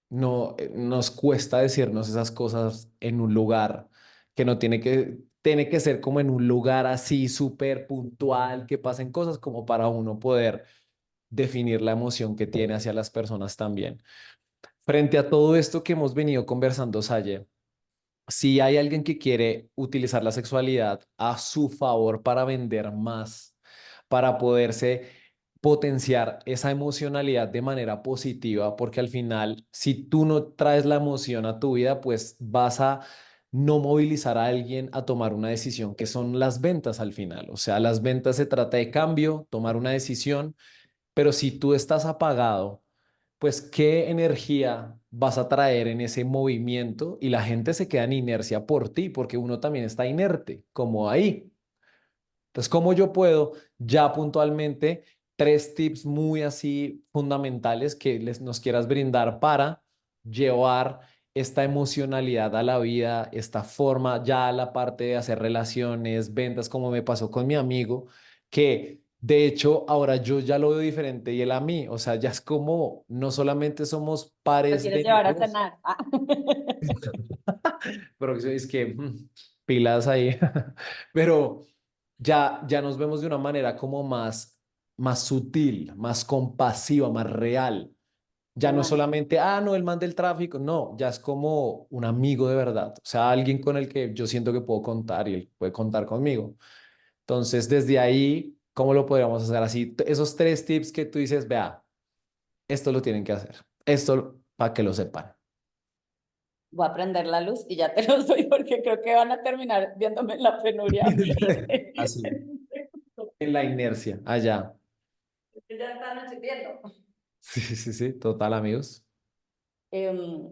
Speaker 1: no nos cuesta decirnos esas cosas en un lugar que no tiene que ser como en un lugar así súper puntual, que pasen cosas como para uno poder definir la emoción que tiene hacia las personas también. Frente a todo esto que hemos venido conversando, Saye, si hay alguien que quiere utilizar la sexualidad a su favor para vender más, para poderse potenciar esa emocionalidad de manera positiva, porque al final, si tú no traes la emoción a tu vida, pues vas a no movilizar a alguien a tomar una decisión, que son las ventas al final. O sea, las ventas se trata de cambio, tomar una decisión, pero si tú estás apagado, pues qué energía vas a traer en ese movimiento y la gente se queda en inercia por ti, porque uno también está inerte, como ahí. Entonces, ¿cómo yo puedo ya puntualmente tres tips muy así fundamentales que nos quieras brindar para llevar esta emocionalidad a la vida, esta forma ya a la parte de hacer relaciones, ventas, como me pasó con mi amigo, que de hecho ahora yo ya lo veo diferente y él a mí, o sea, ya es como no solamente somos
Speaker 2: Lo
Speaker 1: pares
Speaker 2: quieres
Speaker 1: de
Speaker 2: llevar a
Speaker 1: negocio,
Speaker 2: cenar. Ah.
Speaker 1: pero es que pilas ahí, pero ya nos vemos de una manera como más sutil, más compasiva, más real. Ya no es
Speaker 2: Total.
Speaker 1: solamente, no, el man del tráfico, no, ya es como un amigo de verdad, o sea, alguien con el que yo siento que puedo contar y él puede contar conmigo. Entonces, desde ahí, ¿cómo lo podríamos hacer así? Esos tres tips que tú dices, vea, esto lo tienen que hacer, esto para que lo sepan.
Speaker 2: Voy a prender la luz y ya te los doy porque creo que van a terminar viéndome en la penuria.
Speaker 1: Así, en la inercia, allá.
Speaker 2: Ya está anocheciendo.
Speaker 1: Sí, sí, sí, total, amigos.
Speaker 2: Em,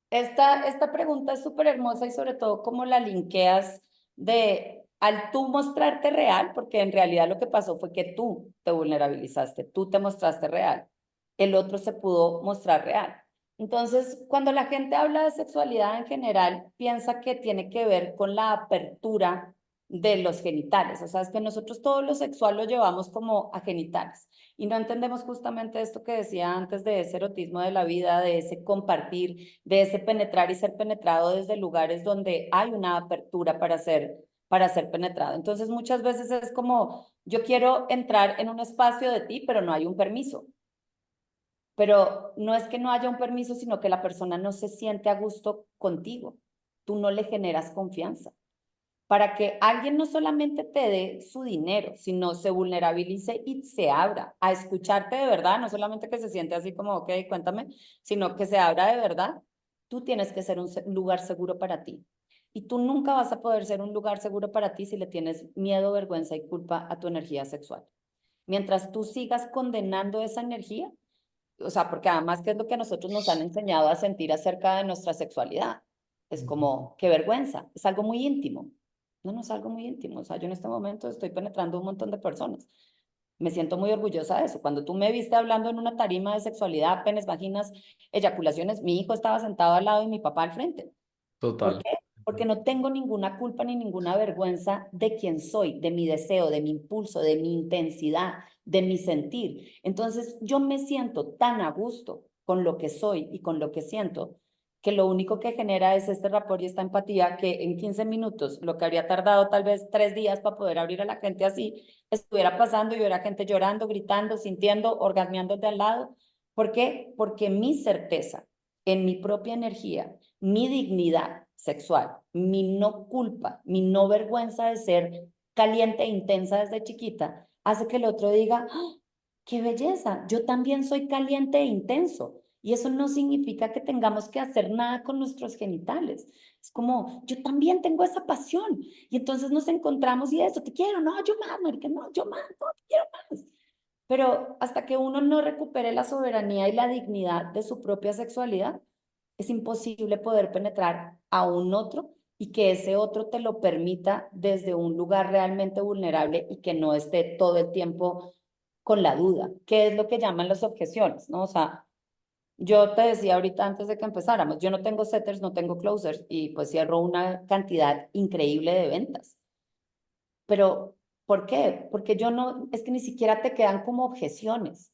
Speaker 2: esta pregunta es súper hermosa y sobre todo cómo la linkeas de al tú mostrarte real, porque en realidad lo que pasó fue que tú te vulnerabilizaste, tú te mostraste real, el otro se pudo mostrar real. Entonces, cuando la gente habla de sexualidad en general, piensa que tiene que ver con la apertura de los genitales. O sea, es que nosotros todo lo sexual lo llevamos como a genitales. Y no entendemos justamente esto que decía antes de ese erotismo de la vida, de ese compartir, de ese penetrar y ser penetrado desde lugares donde hay una apertura para ser penetrado. Entonces muchas veces es como, yo quiero entrar en un espacio de ti, pero no hay un permiso. Pero no es que no haya un permiso, sino que la persona no se siente a gusto contigo. Tú no le generas confianza para que alguien no solamente te dé su dinero, sino se vulnerabilice y se abra a escucharte de verdad, no solamente que se siente así como, ok, cuéntame, sino que se abra de verdad, tú tienes que ser un lugar seguro para ti. Y tú nunca vas a poder ser un lugar seguro para ti si le tienes miedo, vergüenza y culpa a tu energía sexual. Mientras tú sigas condenando esa energía, o sea, porque además, ¿qué es lo que a nosotros nos han enseñado a sentir acerca de nuestra sexualidad? Es
Speaker 1: Ujú.
Speaker 2: como, qué vergüenza, es algo muy íntimo. No, no es algo muy íntimo. O sea, yo en este momento estoy penetrando un montón de personas. Me siento muy orgullosa de eso. Cuando tú me viste hablando en una tarima de sexualidad, penes, vaginas, eyaculaciones, mi hijo estaba sentado al lado y mi papá al frente. ¿Por
Speaker 1: Total.
Speaker 2: qué? Porque no tengo ninguna culpa ni ninguna vergüenza de quién soy, de mi deseo, de mi impulso, de mi intensidad, de mi sentir. Entonces, yo me siento tan a gusto con lo que soy y con lo que siento, que lo único que genera es este rapport y esta empatía que en 15 minutos, lo que habría tardado tal vez 3 días para poder abrir a la gente así, estuviera pasando y hubiera gente llorando, gritando, sintiendo, orgasmeando de al lado. ¿Por qué? Porque mi certeza en mi propia energía, mi dignidad sexual, mi no culpa, mi no vergüenza de ser caliente e intensa desde chiquita, hace que el otro diga, ¡ah, qué belleza! Yo también soy caliente e intenso. Y eso no significa que tengamos que hacer nada con nuestros genitales. Es como, yo también tengo esa pasión. Y entonces nos encontramos y eso, te quiero, no, yo más, marica, no, yo más, no, te quiero más. Pero hasta que uno no recupere la soberanía y la dignidad de su propia sexualidad, es imposible poder penetrar a un otro y que ese otro te lo permita desde un lugar realmente vulnerable y que no esté todo el tiempo con la duda, que es lo que llaman las objeciones, ¿no? O sea, yo te decía ahorita antes de que empezáramos, yo no tengo setters, no tengo closers y pues cierro una cantidad increíble de ventas. Pero, ¿por qué? Porque yo no, es que ni siquiera te quedan como objeciones.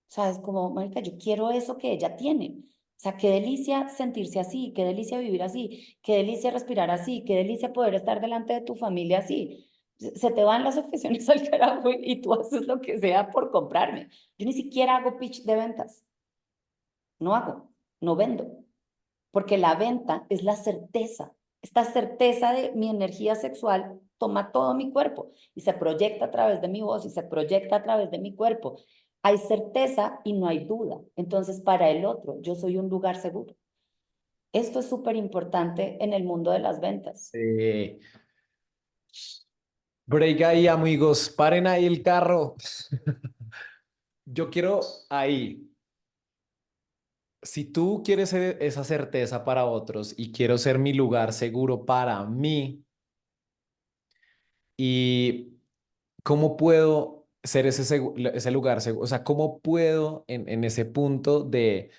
Speaker 2: O sea, es como, marica, yo quiero eso que ella tiene. O sea, qué delicia sentirse así, qué delicia vivir así, qué delicia respirar así, qué delicia poder estar delante de tu familia así. Se te van las objeciones al carajo y tú haces lo que sea por comprarme. Yo ni siquiera hago pitch de ventas. No hago, no vendo. Porque la venta es la certeza. Esta certeza de mi energía sexual toma todo mi cuerpo y se proyecta a través de mi voz y se proyecta a través de mi cuerpo. Hay certeza y no hay duda. Entonces, para el otro, yo soy un lugar seguro. Esto es súper importante en el mundo de las ventas.
Speaker 1: Break ahí, amigos. Paren ahí el carro. Yo quiero ahí. Si tú quieres ser esa certeza para otros y quiero ser mi lugar seguro para mí, y cómo puedo ser ese lugar seguro, o sea, cómo puedo en ese punto de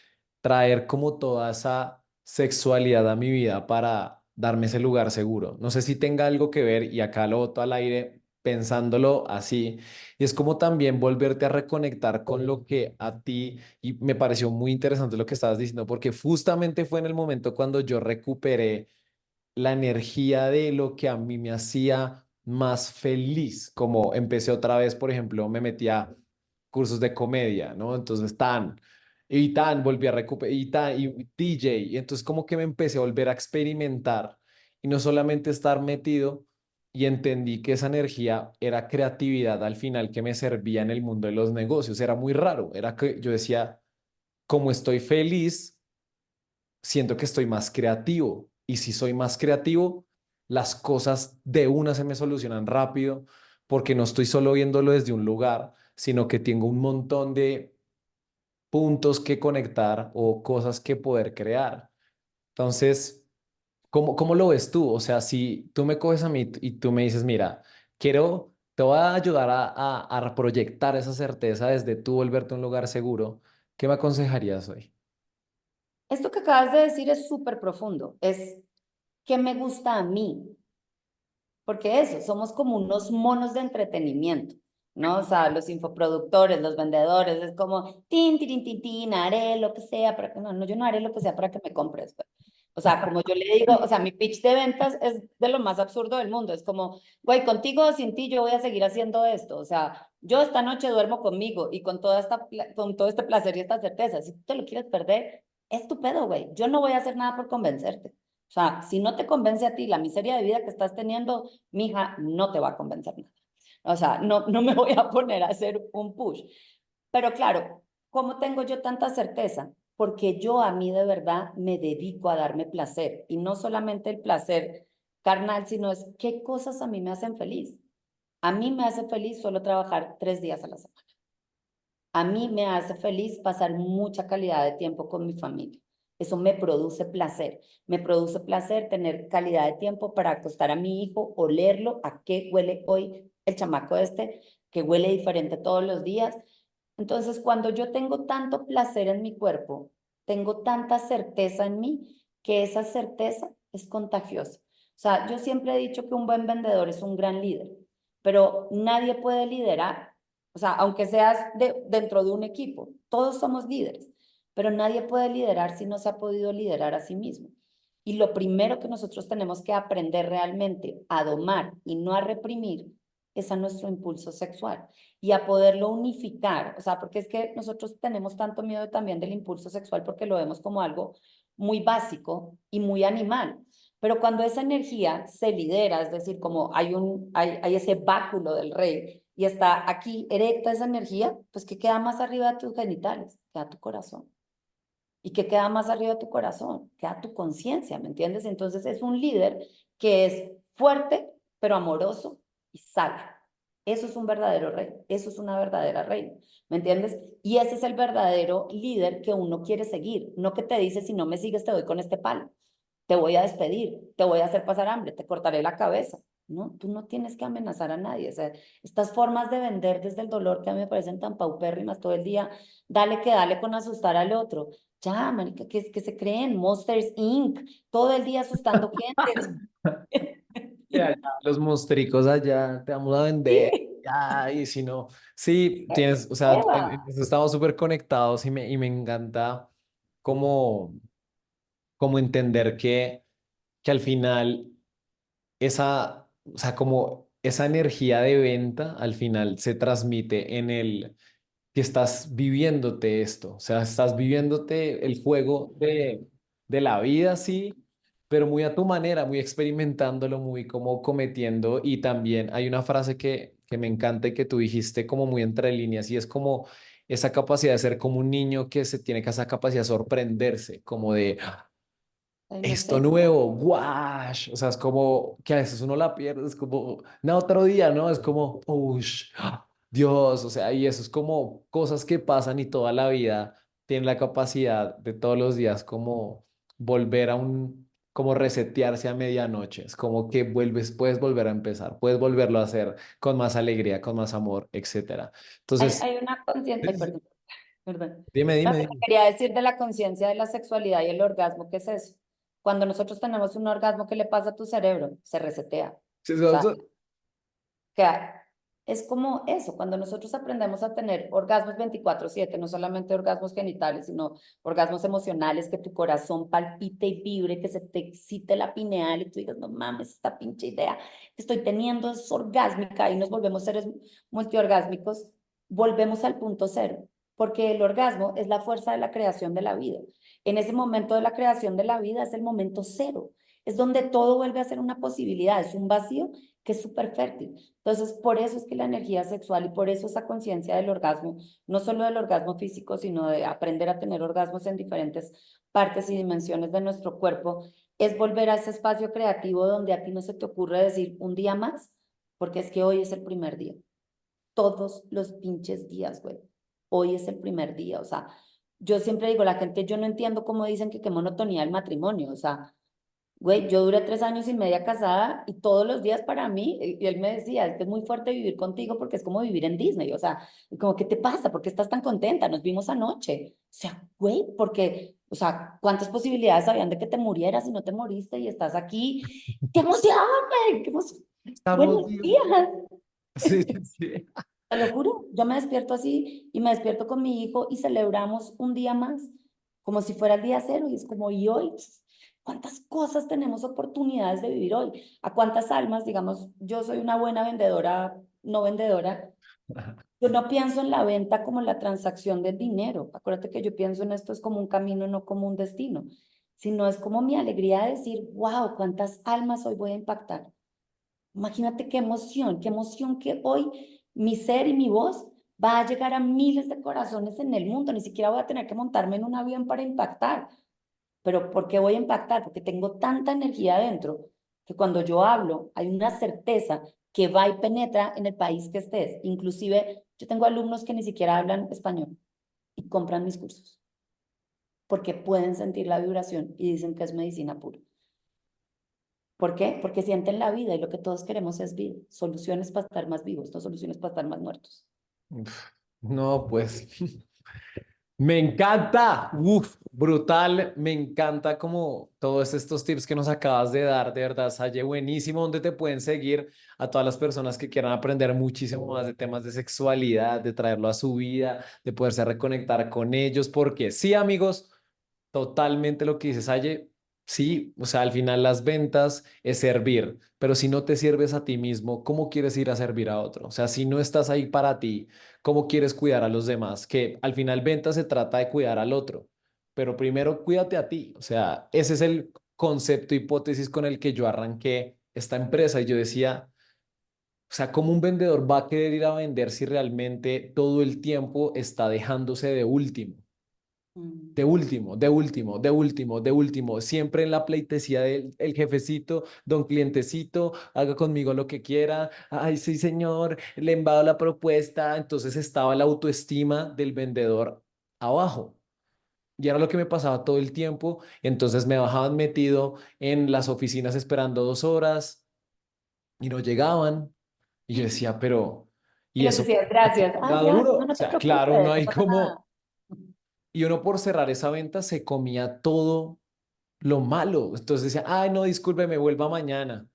Speaker 1: traer como toda esa sexualidad a mi vida para darme ese lugar seguro. No sé si tenga algo que ver y acá lo boto al aire pensándolo así. Y es como también volverte a reconectar con lo que a ti, y me pareció muy interesante lo que estabas diciendo, porque justamente fue en el momento cuando yo recuperé la energía de lo que a mí me hacía más feliz, como empecé otra vez, por ejemplo, me metí a cursos de comedia, ¿no? Entonces volví a recuperar, y DJ, y entonces como que me empecé a volver a experimentar y no solamente estar metido, y entendí que esa energía era creatividad al final que me servía en el mundo de los negocios. Era muy raro, era que yo decía, como estoy feliz, siento que estoy más creativo. Y si soy más creativo, las cosas de una se me solucionan rápido porque no estoy solo viéndolo desde un lugar, sino que tengo un montón de puntos que conectar o cosas que poder crear. Entonces, ¿cómo lo ves tú? O sea, si tú me coges a mí y tú me dices, mira, te voy a ayudar a proyectar esa certeza desde tú volverte un lugar seguro, ¿qué me aconsejarías hoy?
Speaker 2: Esto que acabas de decir es súper profundo. Es qué me gusta a mí, porque eso, somos como unos monos de entretenimiento, ¿no? O sea, los infoproductores, los vendedores, es como, tin, haré lo que sea para que, no, no, yo no haré lo que sea para que me compres, pues. O sea, como yo le digo, o sea, mi pitch de ventas es de lo más absurdo del mundo, es como, güey, contigo o sin ti yo voy a seguir haciendo esto, o sea, yo esta noche duermo conmigo y con con todo este placer y esta certeza, si tú te lo quieres perder, es tu pedo, güey, yo no voy a hacer nada por convencerte. O sea, si no te convence a ti la miseria de vida que estás teniendo, mija, no te va a convencer nada. O sea, no, no me voy a poner a hacer un push. Pero claro, ¿cómo tengo yo tanta certeza? Porque yo a mí de verdad me dedico a darme placer. Y no solamente el placer carnal, sino es qué cosas a mí me hacen feliz. A mí me hace feliz solo trabajar 3 días a la semana. A mí me hace feliz pasar mucha calidad de tiempo con mi familia. Eso me produce placer. Me produce placer tener calidad de tiempo para acostar a mi hijo, olerlo, a qué huele hoy el chamaco este, que huele diferente todos los días. Entonces, cuando yo tengo tanto placer en mi cuerpo, tengo tanta certeza en mí, que esa certeza es contagiosa. O sea, yo siempre he dicho que un buen vendedor es un gran líder, pero nadie puede liderar, o sea, aunque seas dentro de un equipo, todos somos líderes, pero nadie puede liderar si no se ha podido liderar a sí mismo. Y lo primero que nosotros tenemos que aprender realmente a domar y no a reprimir es a nuestro impulso sexual y a poderlo unificar, o sea, porque es que nosotros tenemos tanto miedo también del impulso sexual porque lo vemos como algo muy básico y muy animal. Pero cuando esa energía se lidera, es decir, como hay ese báculo del rey y está aquí erecta esa energía, pues ¿qué queda más arriba de tus genitales? Queda tu corazón. ¿Y qué queda más arriba de tu corazón? Queda tu conciencia, ¿me entiendes? Entonces es un líder que es fuerte, pero amoroso y sabio. Eso es un verdadero rey, eso es una verdadera reina, ¿me entiendes? Y ese es el verdadero líder que uno quiere seguir, no que te dice, si no me sigues te doy con este palo, te voy a despedir, te voy a hacer pasar hambre, te cortaré la cabeza. No, tú no tienes que amenazar a nadie. O sea, estas formas de vender desde el dolor que a mí me parecen tan paupérrimas todo el día, dale que dale con asustar al otro. Ya, marica, que se creen Monsters Inc. Todo el día asustando gente.
Speaker 1: Ya, ya, los monstruos allá, te vamos a vender.
Speaker 2: Sí,
Speaker 1: Ya, y si no, sí, tienes, o sea,
Speaker 2: Eva.
Speaker 1: estamos súper conectados y me encanta como, como entender que al final esa, o sea, como esa energía de venta al final se transmite en el que estás viviéndote esto, o sea, estás viviéndote el juego de la vida, sí, pero muy a tu manera, muy experimentándolo, muy como cometiendo. Y también hay una frase que me encanta y que tú dijiste como muy entre líneas, y es como esa capacidad de ser como un niño que se tiene que esa capacidad de sorprenderse, como de
Speaker 2: La
Speaker 1: esto
Speaker 2: inocencia.
Speaker 1: nuevo, guash, o sea, es como que a veces uno la pierde, es como, no, otro día, ¿no? Es como, ush, Dios, o sea, y eso es como cosas que pasan y toda la vida tiene la capacidad de todos los días como volver a como resetearse a medianoche, es como que vuelves, puedes volver a empezar, puedes volverlo a hacer con más alegría, con más amor, etcétera. Entonces,
Speaker 2: Hay una conciencia, ay, perdón, perdón.
Speaker 1: dime,
Speaker 2: No,
Speaker 1: dime,
Speaker 2: te
Speaker 1: dime.
Speaker 2: quería decir de la conciencia de la sexualidad y el orgasmo, ¿qué es eso? Cuando nosotros tenemos un orgasmo, ¿qué le pasa a tu cerebro? Se resetea. O
Speaker 1: Sí,
Speaker 2: sea, que es como eso, cuando nosotros aprendemos a tener orgasmos 24/7, no solamente orgasmos genitales, sino orgasmos emocionales, que tu corazón palpite y vibre, que se te excite la pineal y tú digas, no mames, esta pinche idea que estoy teniendo es orgásmica y nos volvemos seres multiorgásmicos, volvemos al punto cero, porque el orgasmo es la fuerza de la creación de la vida. En ese momento de la creación de la vida es el momento cero, es donde todo vuelve a ser una posibilidad, es un vacío que es súper fértil. Entonces, por eso es que la energía sexual y por eso esa conciencia del orgasmo, no solo del orgasmo físico, sino de aprender a tener orgasmos en diferentes partes y dimensiones de nuestro cuerpo, es volver a ese espacio creativo donde a ti no se te ocurre decir un día más, porque es que hoy es el primer día. Todos los pinches días, güey. Hoy es el primer día. O sea, yo siempre digo, la gente, yo no entiendo cómo dicen que qué monotonía el matrimonio. O sea, güey, yo duré 3 años y medio casada y todos los días para mí, y él me decía, es que es muy fuerte vivir contigo porque es como vivir en Disney, o sea, y como, ¿qué te pasa? ¿Por qué estás tan contenta? Nos vimos anoche. O sea, güey, porque, o sea, ¿cuántas posibilidades habían de que te murieras y no te moriste y estás aquí? ¡Qué emoción, güey! ¡Qué emoción!
Speaker 1: Estamos
Speaker 2: Buenos
Speaker 1: vivos.
Speaker 2: días.
Speaker 1: Sí, sí, sí.
Speaker 2: Te lo juro, yo me despierto así y me despierto con mi hijo y celebramos un día más, como si fuera el día cero. Y es como, ¿y hoy? ¿Cuántas cosas tenemos oportunidades de vivir hoy? ¿A cuántas almas, digamos, yo soy una buena vendedora, no vendedora? Yo no pienso en la venta como la transacción del dinero. Acuérdate que yo pienso en esto es como un camino, no como un destino, sino es como mi alegría de decir, wow, cuántas almas hoy voy a impactar. Imagínate qué emoción que hoy mi ser y mi voz va a llegar a miles de corazones en el mundo. Ni siquiera voy a tener que montarme en un avión para impactar. Pero ¿por qué voy a impactar? Porque tengo tanta energía adentro que cuando yo hablo hay una certeza que va y penetra en el país que estés. Inclusive yo tengo alumnos que ni siquiera hablan español y compran mis cursos porque pueden sentir la vibración y dicen que es medicina pura. ¿Por qué? Porque sienten la vida y lo que todos queremos es vida. Soluciones para estar más vivos, no soluciones para estar más muertos.
Speaker 1: Uf, no, pues Me encanta, uf, brutal, me encanta como todos estos tips que nos acabas de dar, de verdad, Saye, buenísimo, donde te pueden seguir a todas las personas que quieran aprender muchísimo más de temas de sexualidad, de traerlo a su vida, de poderse reconectar con ellos, porque sí, amigos, totalmente lo que dices, Saye, sí, o sea, al final las ventas es servir, pero si no te sirves a ti mismo, ¿cómo quieres ir a servir a otro? O sea, si no estás ahí para ti, ¿cómo quieres cuidar a los demás? Que al final venta se trata de cuidar al otro, pero primero cuídate a ti. O sea, ese es el concepto, hipótesis con el que yo arranqué esta empresa y yo decía, o sea, ¿cómo un vendedor va a querer ir a vender si realmente todo el tiempo está dejándose de último?
Speaker 2: Mm.
Speaker 1: De último, de último, de último, de último, siempre en la pleitesía del el jefecito, don clientecito, haga conmigo lo que quiera, ay, sí, señor, le envado la propuesta, entonces estaba la autoestima del vendedor abajo. Y era lo que me pasaba todo el tiempo, entonces me bajaban metido en las oficinas esperando 2 horas y no llegaban, y yo decía, pero,
Speaker 2: Y
Speaker 1: ¿y
Speaker 2: les
Speaker 1: eso
Speaker 2: decías,
Speaker 1: a ti
Speaker 2: gracias.
Speaker 1: te
Speaker 2: Ah,
Speaker 1: da
Speaker 2: ya,
Speaker 1: duro?
Speaker 2: no,
Speaker 1: O
Speaker 2: no te
Speaker 1: sea, claro, no
Speaker 2: preocupes, no
Speaker 1: hay
Speaker 2: pasa nada.
Speaker 1: como... Y uno por cerrar esa venta se comía todo lo malo. Entonces decía, ay, no, discúlpeme, vuelva mañana.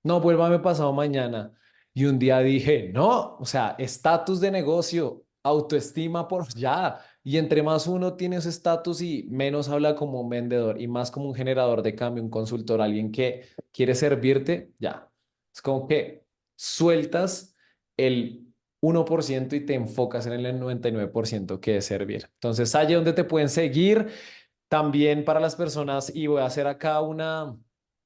Speaker 1: No, vuélvame pasado mañana. Y un día dije, no, o sea, estatus de negocio, autoestima por ya. Y entre más uno tiene ese estatus y menos habla como un vendedor y más como un generador de cambio, un consultor, alguien que quiere servirte, ya. Es como que sueltas el 1% y te enfocas en el 99% que es servir. Entonces, allí donde te pueden seguir. También para las personas, y voy a hacer acá una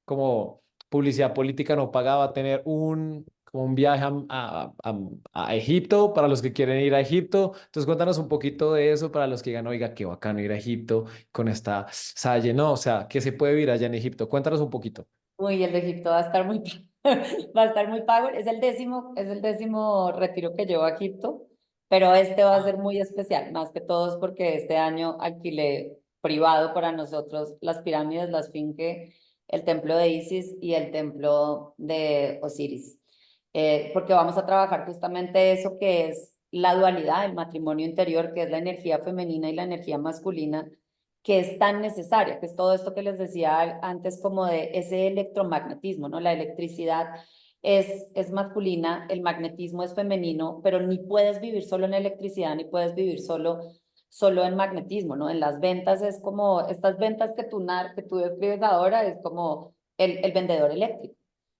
Speaker 1: como publicidad política no pagada, va a tener como un viaje a Egipto para los que quieren ir a Egipto. Entonces cuéntanos un poquito de eso para los que digan, oiga, qué bacano ir a Egipto con esta Salle. No, o sea, ¿qué se puede vivir allá en Egipto? Cuéntanos un poquito.
Speaker 2: Uy, el de Egipto va a estar muy, va a estar muy pago. Es el décimo retiro que llevo a Egipto, pero este va a ser muy especial, más que todos porque este año alquilé privado para nosotros las pirámides, la Esfinge, el templo de Isis y el templo de Osiris. Porque vamos a trabajar justamente eso que es la dualidad, el matrimonio interior, que es la energía femenina y la energía masculina, que es tan necesaria, que es todo esto que les decía antes como de ese electromagnetismo, ¿no? La electricidad es masculina, el magnetismo es femenino, pero ni puedes vivir solo en electricidad, ni puedes vivir solo en magnetismo, ¿no? En las ventas es como, estas ventas que tú describes ahora es como el vendedor eléctrico.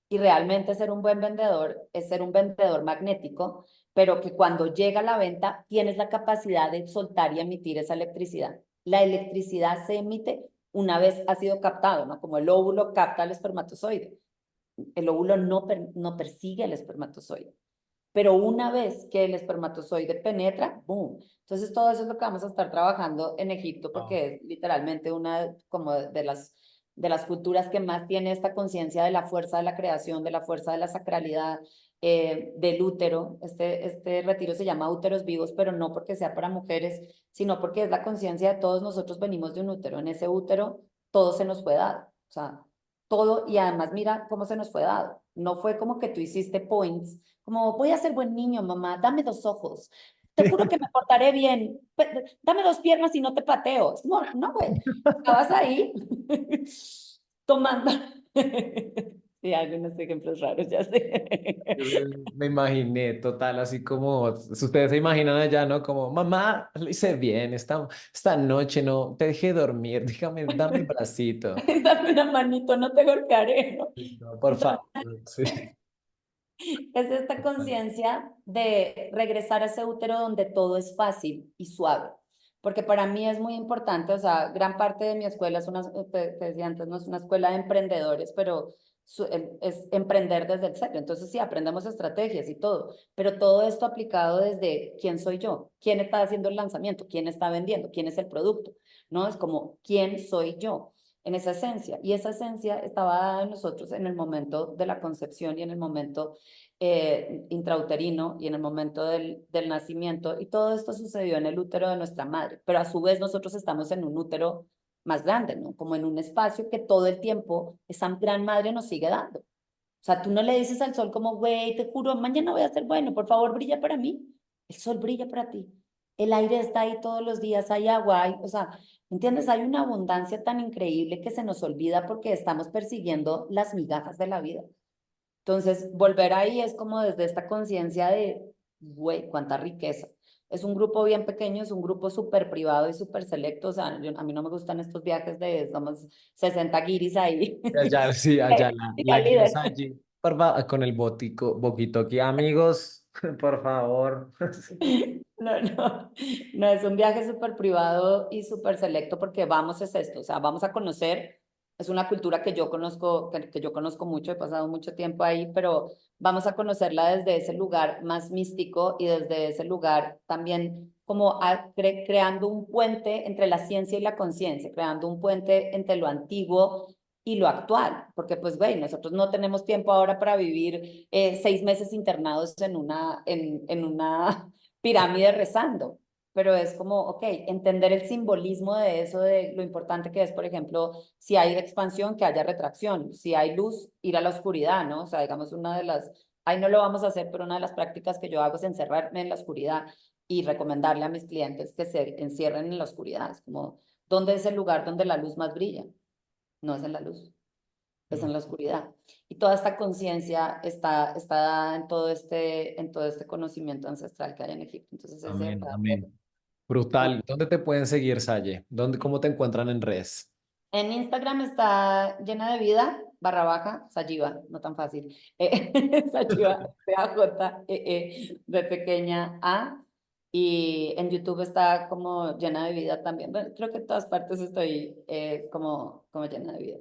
Speaker 2: Y realmente ser un buen vendedor es ser un vendedor magnético, pero que cuando llega la venta tienes la capacidad de soltar y emitir esa electricidad. La electricidad se emite una vez ha sido captado, ¿no? Como el óvulo capta el espermatozoide. El óvulo no persigue el espermatozoide. Pero una vez que el espermatozoide penetra, ¡boom! Entonces todo eso es lo que vamos a estar trabajando en Egipto
Speaker 1: Wow.
Speaker 2: porque es literalmente una como de las culturas que más tiene esta conciencia de la fuerza de la creación, de la fuerza de la sacralidad, del útero. Este retiro se llama Úteros Vivos, pero no porque sea para mujeres, sino porque es la conciencia de todos nosotros venimos de un útero. En ese útero todo se nos fue dado. O sea, todo, y además mira cómo se nos fue dado. No fue como que tú hiciste points, como voy a ser buen niño, mamá, dame 2 ojos. Te juro que me portaré bien. Dame 2 piernas y no te pateo. No, no, güey. Estabas ahí tomando. Sí, algunos ejemplos raros, ya sé.
Speaker 1: Me imaginé total, así como si ustedes se imaginan allá, ¿no? Como, mamá, lo hice bien, esta noche no, te dejé dormir, déjame, dame el bracito.
Speaker 2: Dame una manito, no te golpearé, ¿no?
Speaker 1: No, por
Speaker 2: Entonces,
Speaker 1: favor. Sí.
Speaker 2: es esta
Speaker 1: Total.
Speaker 2: conciencia de regresar a ese útero donde todo es fácil y suave. Porque para mí es muy importante, o sea, gran parte de mi escuela es una, te decía antes, no es una escuela de emprendedores, pero es emprender desde el cero. Entonces sí, aprendemos estrategias y todo, pero todo esto aplicado desde quién soy yo, quién está haciendo el lanzamiento, quién está vendiendo, quién es el producto, ¿no? Es como quién soy yo en esa esencia. Y esa esencia estaba dada en nosotros en el momento de la concepción y en el momento intrauterino y en el momento del nacimiento, y todo esto sucedió en el útero de nuestra madre, pero a su vez nosotros estamos en un útero más grande, ¿no? Como en un espacio que todo el tiempo esa gran madre nos sigue dando. O sea, tú no le dices al sol como, güey, te juro, mañana voy a ser bueno, por favor, brilla para mí. El sol brilla para ti. el aire está ahí todos los días, hay agua, o sea, ¿entiendes? Hay una abundancia tan increíble que se nos olvida porque estamos persiguiendo las migajas de la vida. Entonces, volver ahí es como desde esta conciencia de, güey, cuánta riqueza. Es un grupo bien pequeño, es un grupo súper privado y súper selecto. O sea, a mí no me gustan estos viajes de, somos 60 guiris ahí.
Speaker 1: Allá, sí, allá
Speaker 2: Diga
Speaker 1: la
Speaker 2: el
Speaker 1: guía
Speaker 2: líder.
Speaker 1: allí. Con el boquito aquí, amigos, por favor.
Speaker 2: No, no, no, es un viaje súper privado y súper selecto porque vamos es esto, o sea, vamos a conocer, es una cultura que yo conozco, que yo conozco mucho, he pasado mucho tiempo ahí, pero vamos a conocerla desde ese lugar más místico y desde ese lugar también como creando un puente entre la ciencia y la conciencia, creando un puente entre lo antiguo y lo actual, porque pues, güey, nosotros no tenemos tiempo ahora para vivir 6 meses internados en una pirámide rezando, pero es como, ok, entender el simbolismo de eso, de lo importante que es, por ejemplo, si hay expansión, que haya retracción, si hay luz, ir a la oscuridad, ¿no? O sea, digamos, una de las, ahí no lo vamos a hacer, pero una de las prácticas que yo hago es encerrarme en la oscuridad y recomendarle a mis clientes que se encierren en la oscuridad. Es como, ¿dónde es el lugar donde la luz más brilla? No es en la luz, es en la oscuridad. Y toda esta conciencia está en todo este conocimiento ancestral que hay en Egipto. Entonces, ese
Speaker 1: Amén, amén. Brutal. ¿Dónde te pueden seguir, Saye? Cómo te encuentran en redes?
Speaker 2: en Instagram está llena de vida, barra baja, Sayiva, no tan fácil. Sayiva, de pequeña A. Y en YouTube está como llena de vida también. Bueno, creo que en todas partes estoy como llena de vida.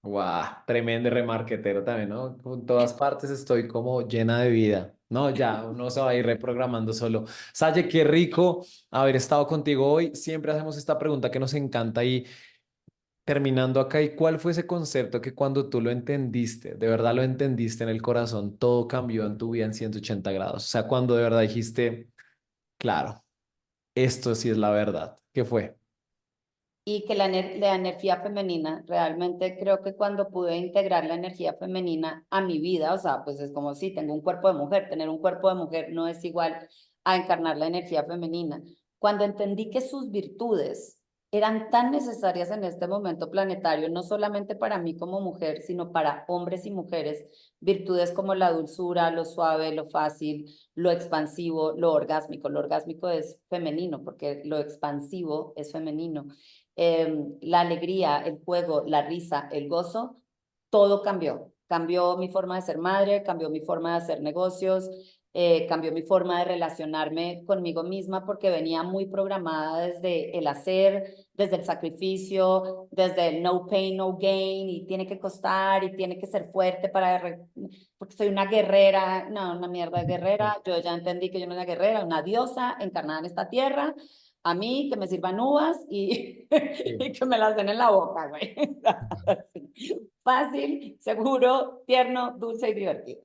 Speaker 1: Guau, tremendo remarquetero también, ¿no? En todas partes estoy como llena de vida. No, ya uno se va a ir reprogramando solo. Saye, qué rico haber estado contigo hoy. Siempre hacemos esta pregunta que nos encanta y terminando acá, ¿y cuál fue ese concepto que cuando tú lo entendiste, de verdad lo entendiste en el corazón, todo cambió en tu vida en 180 grados? O sea, cuando de verdad dijiste, claro, esto sí es la verdad. ¿Qué fue?
Speaker 2: Y que la energía femenina, realmente creo que cuando pude integrar la energía femenina a mi vida, o sea, pues es como si tengo un cuerpo de mujer, tener un cuerpo de mujer no es igual a encarnar la energía femenina. Cuando entendí que sus virtudes eran tan necesarias en este momento planetario, no solamente para mí como mujer, sino para hombres y mujeres, virtudes como la dulzura, lo suave, lo fácil, lo expansivo, lo orgásmico. Lo orgásmico es femenino porque lo expansivo es femenino, la alegría, el juego, la risa, el gozo, todo cambió. Cambió mi forma de ser madre, cambió mi forma de hacer negocios, cambió mi forma de relacionarme conmigo misma porque venía muy programada desde el hacer, desde el sacrificio, desde el no pain, no gain, y tiene que costar y tiene que ser fuerte porque soy una guerrera, no, una mierda de guerrera. Yo ya entendí que yo no soy una guerrera, una diosa encarnada en esta tierra, a mí que me sirvan uvas y,
Speaker 1: Sí.
Speaker 2: y que me las den en la boca, güey. Fácil, seguro, tierno, dulce y divertido.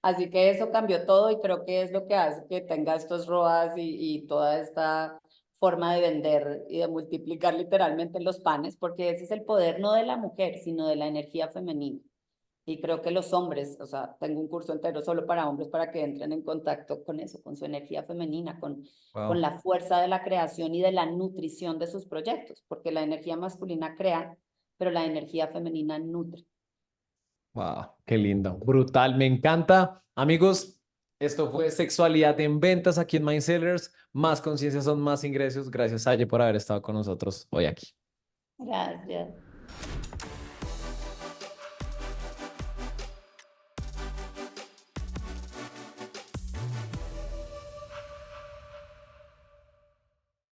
Speaker 2: Así que eso cambió todo y creo que es lo que hace que tenga estos ROAS y toda esta forma de vender y de multiplicar literalmente los panes, porque ese es el poder no de la mujer, sino de la energía femenina. Y creo que los hombres, o sea, tengo un curso entero solo para hombres para que entren en contacto con eso, con su energía femenina, con
Speaker 1: Wow.
Speaker 2: la fuerza de la creación y de la nutrición de sus proyectos, porque la energía masculina crea, pero la energía femenina nutre.
Speaker 1: Wow, qué lindo, brutal, me encanta. Amigos, esto fue Sexualidad en Ventas aquí en Mind Sellers. Más conciencia son más ingresos. Gracias, Aye, por haber estado con nosotros hoy aquí.
Speaker 2: Gracias.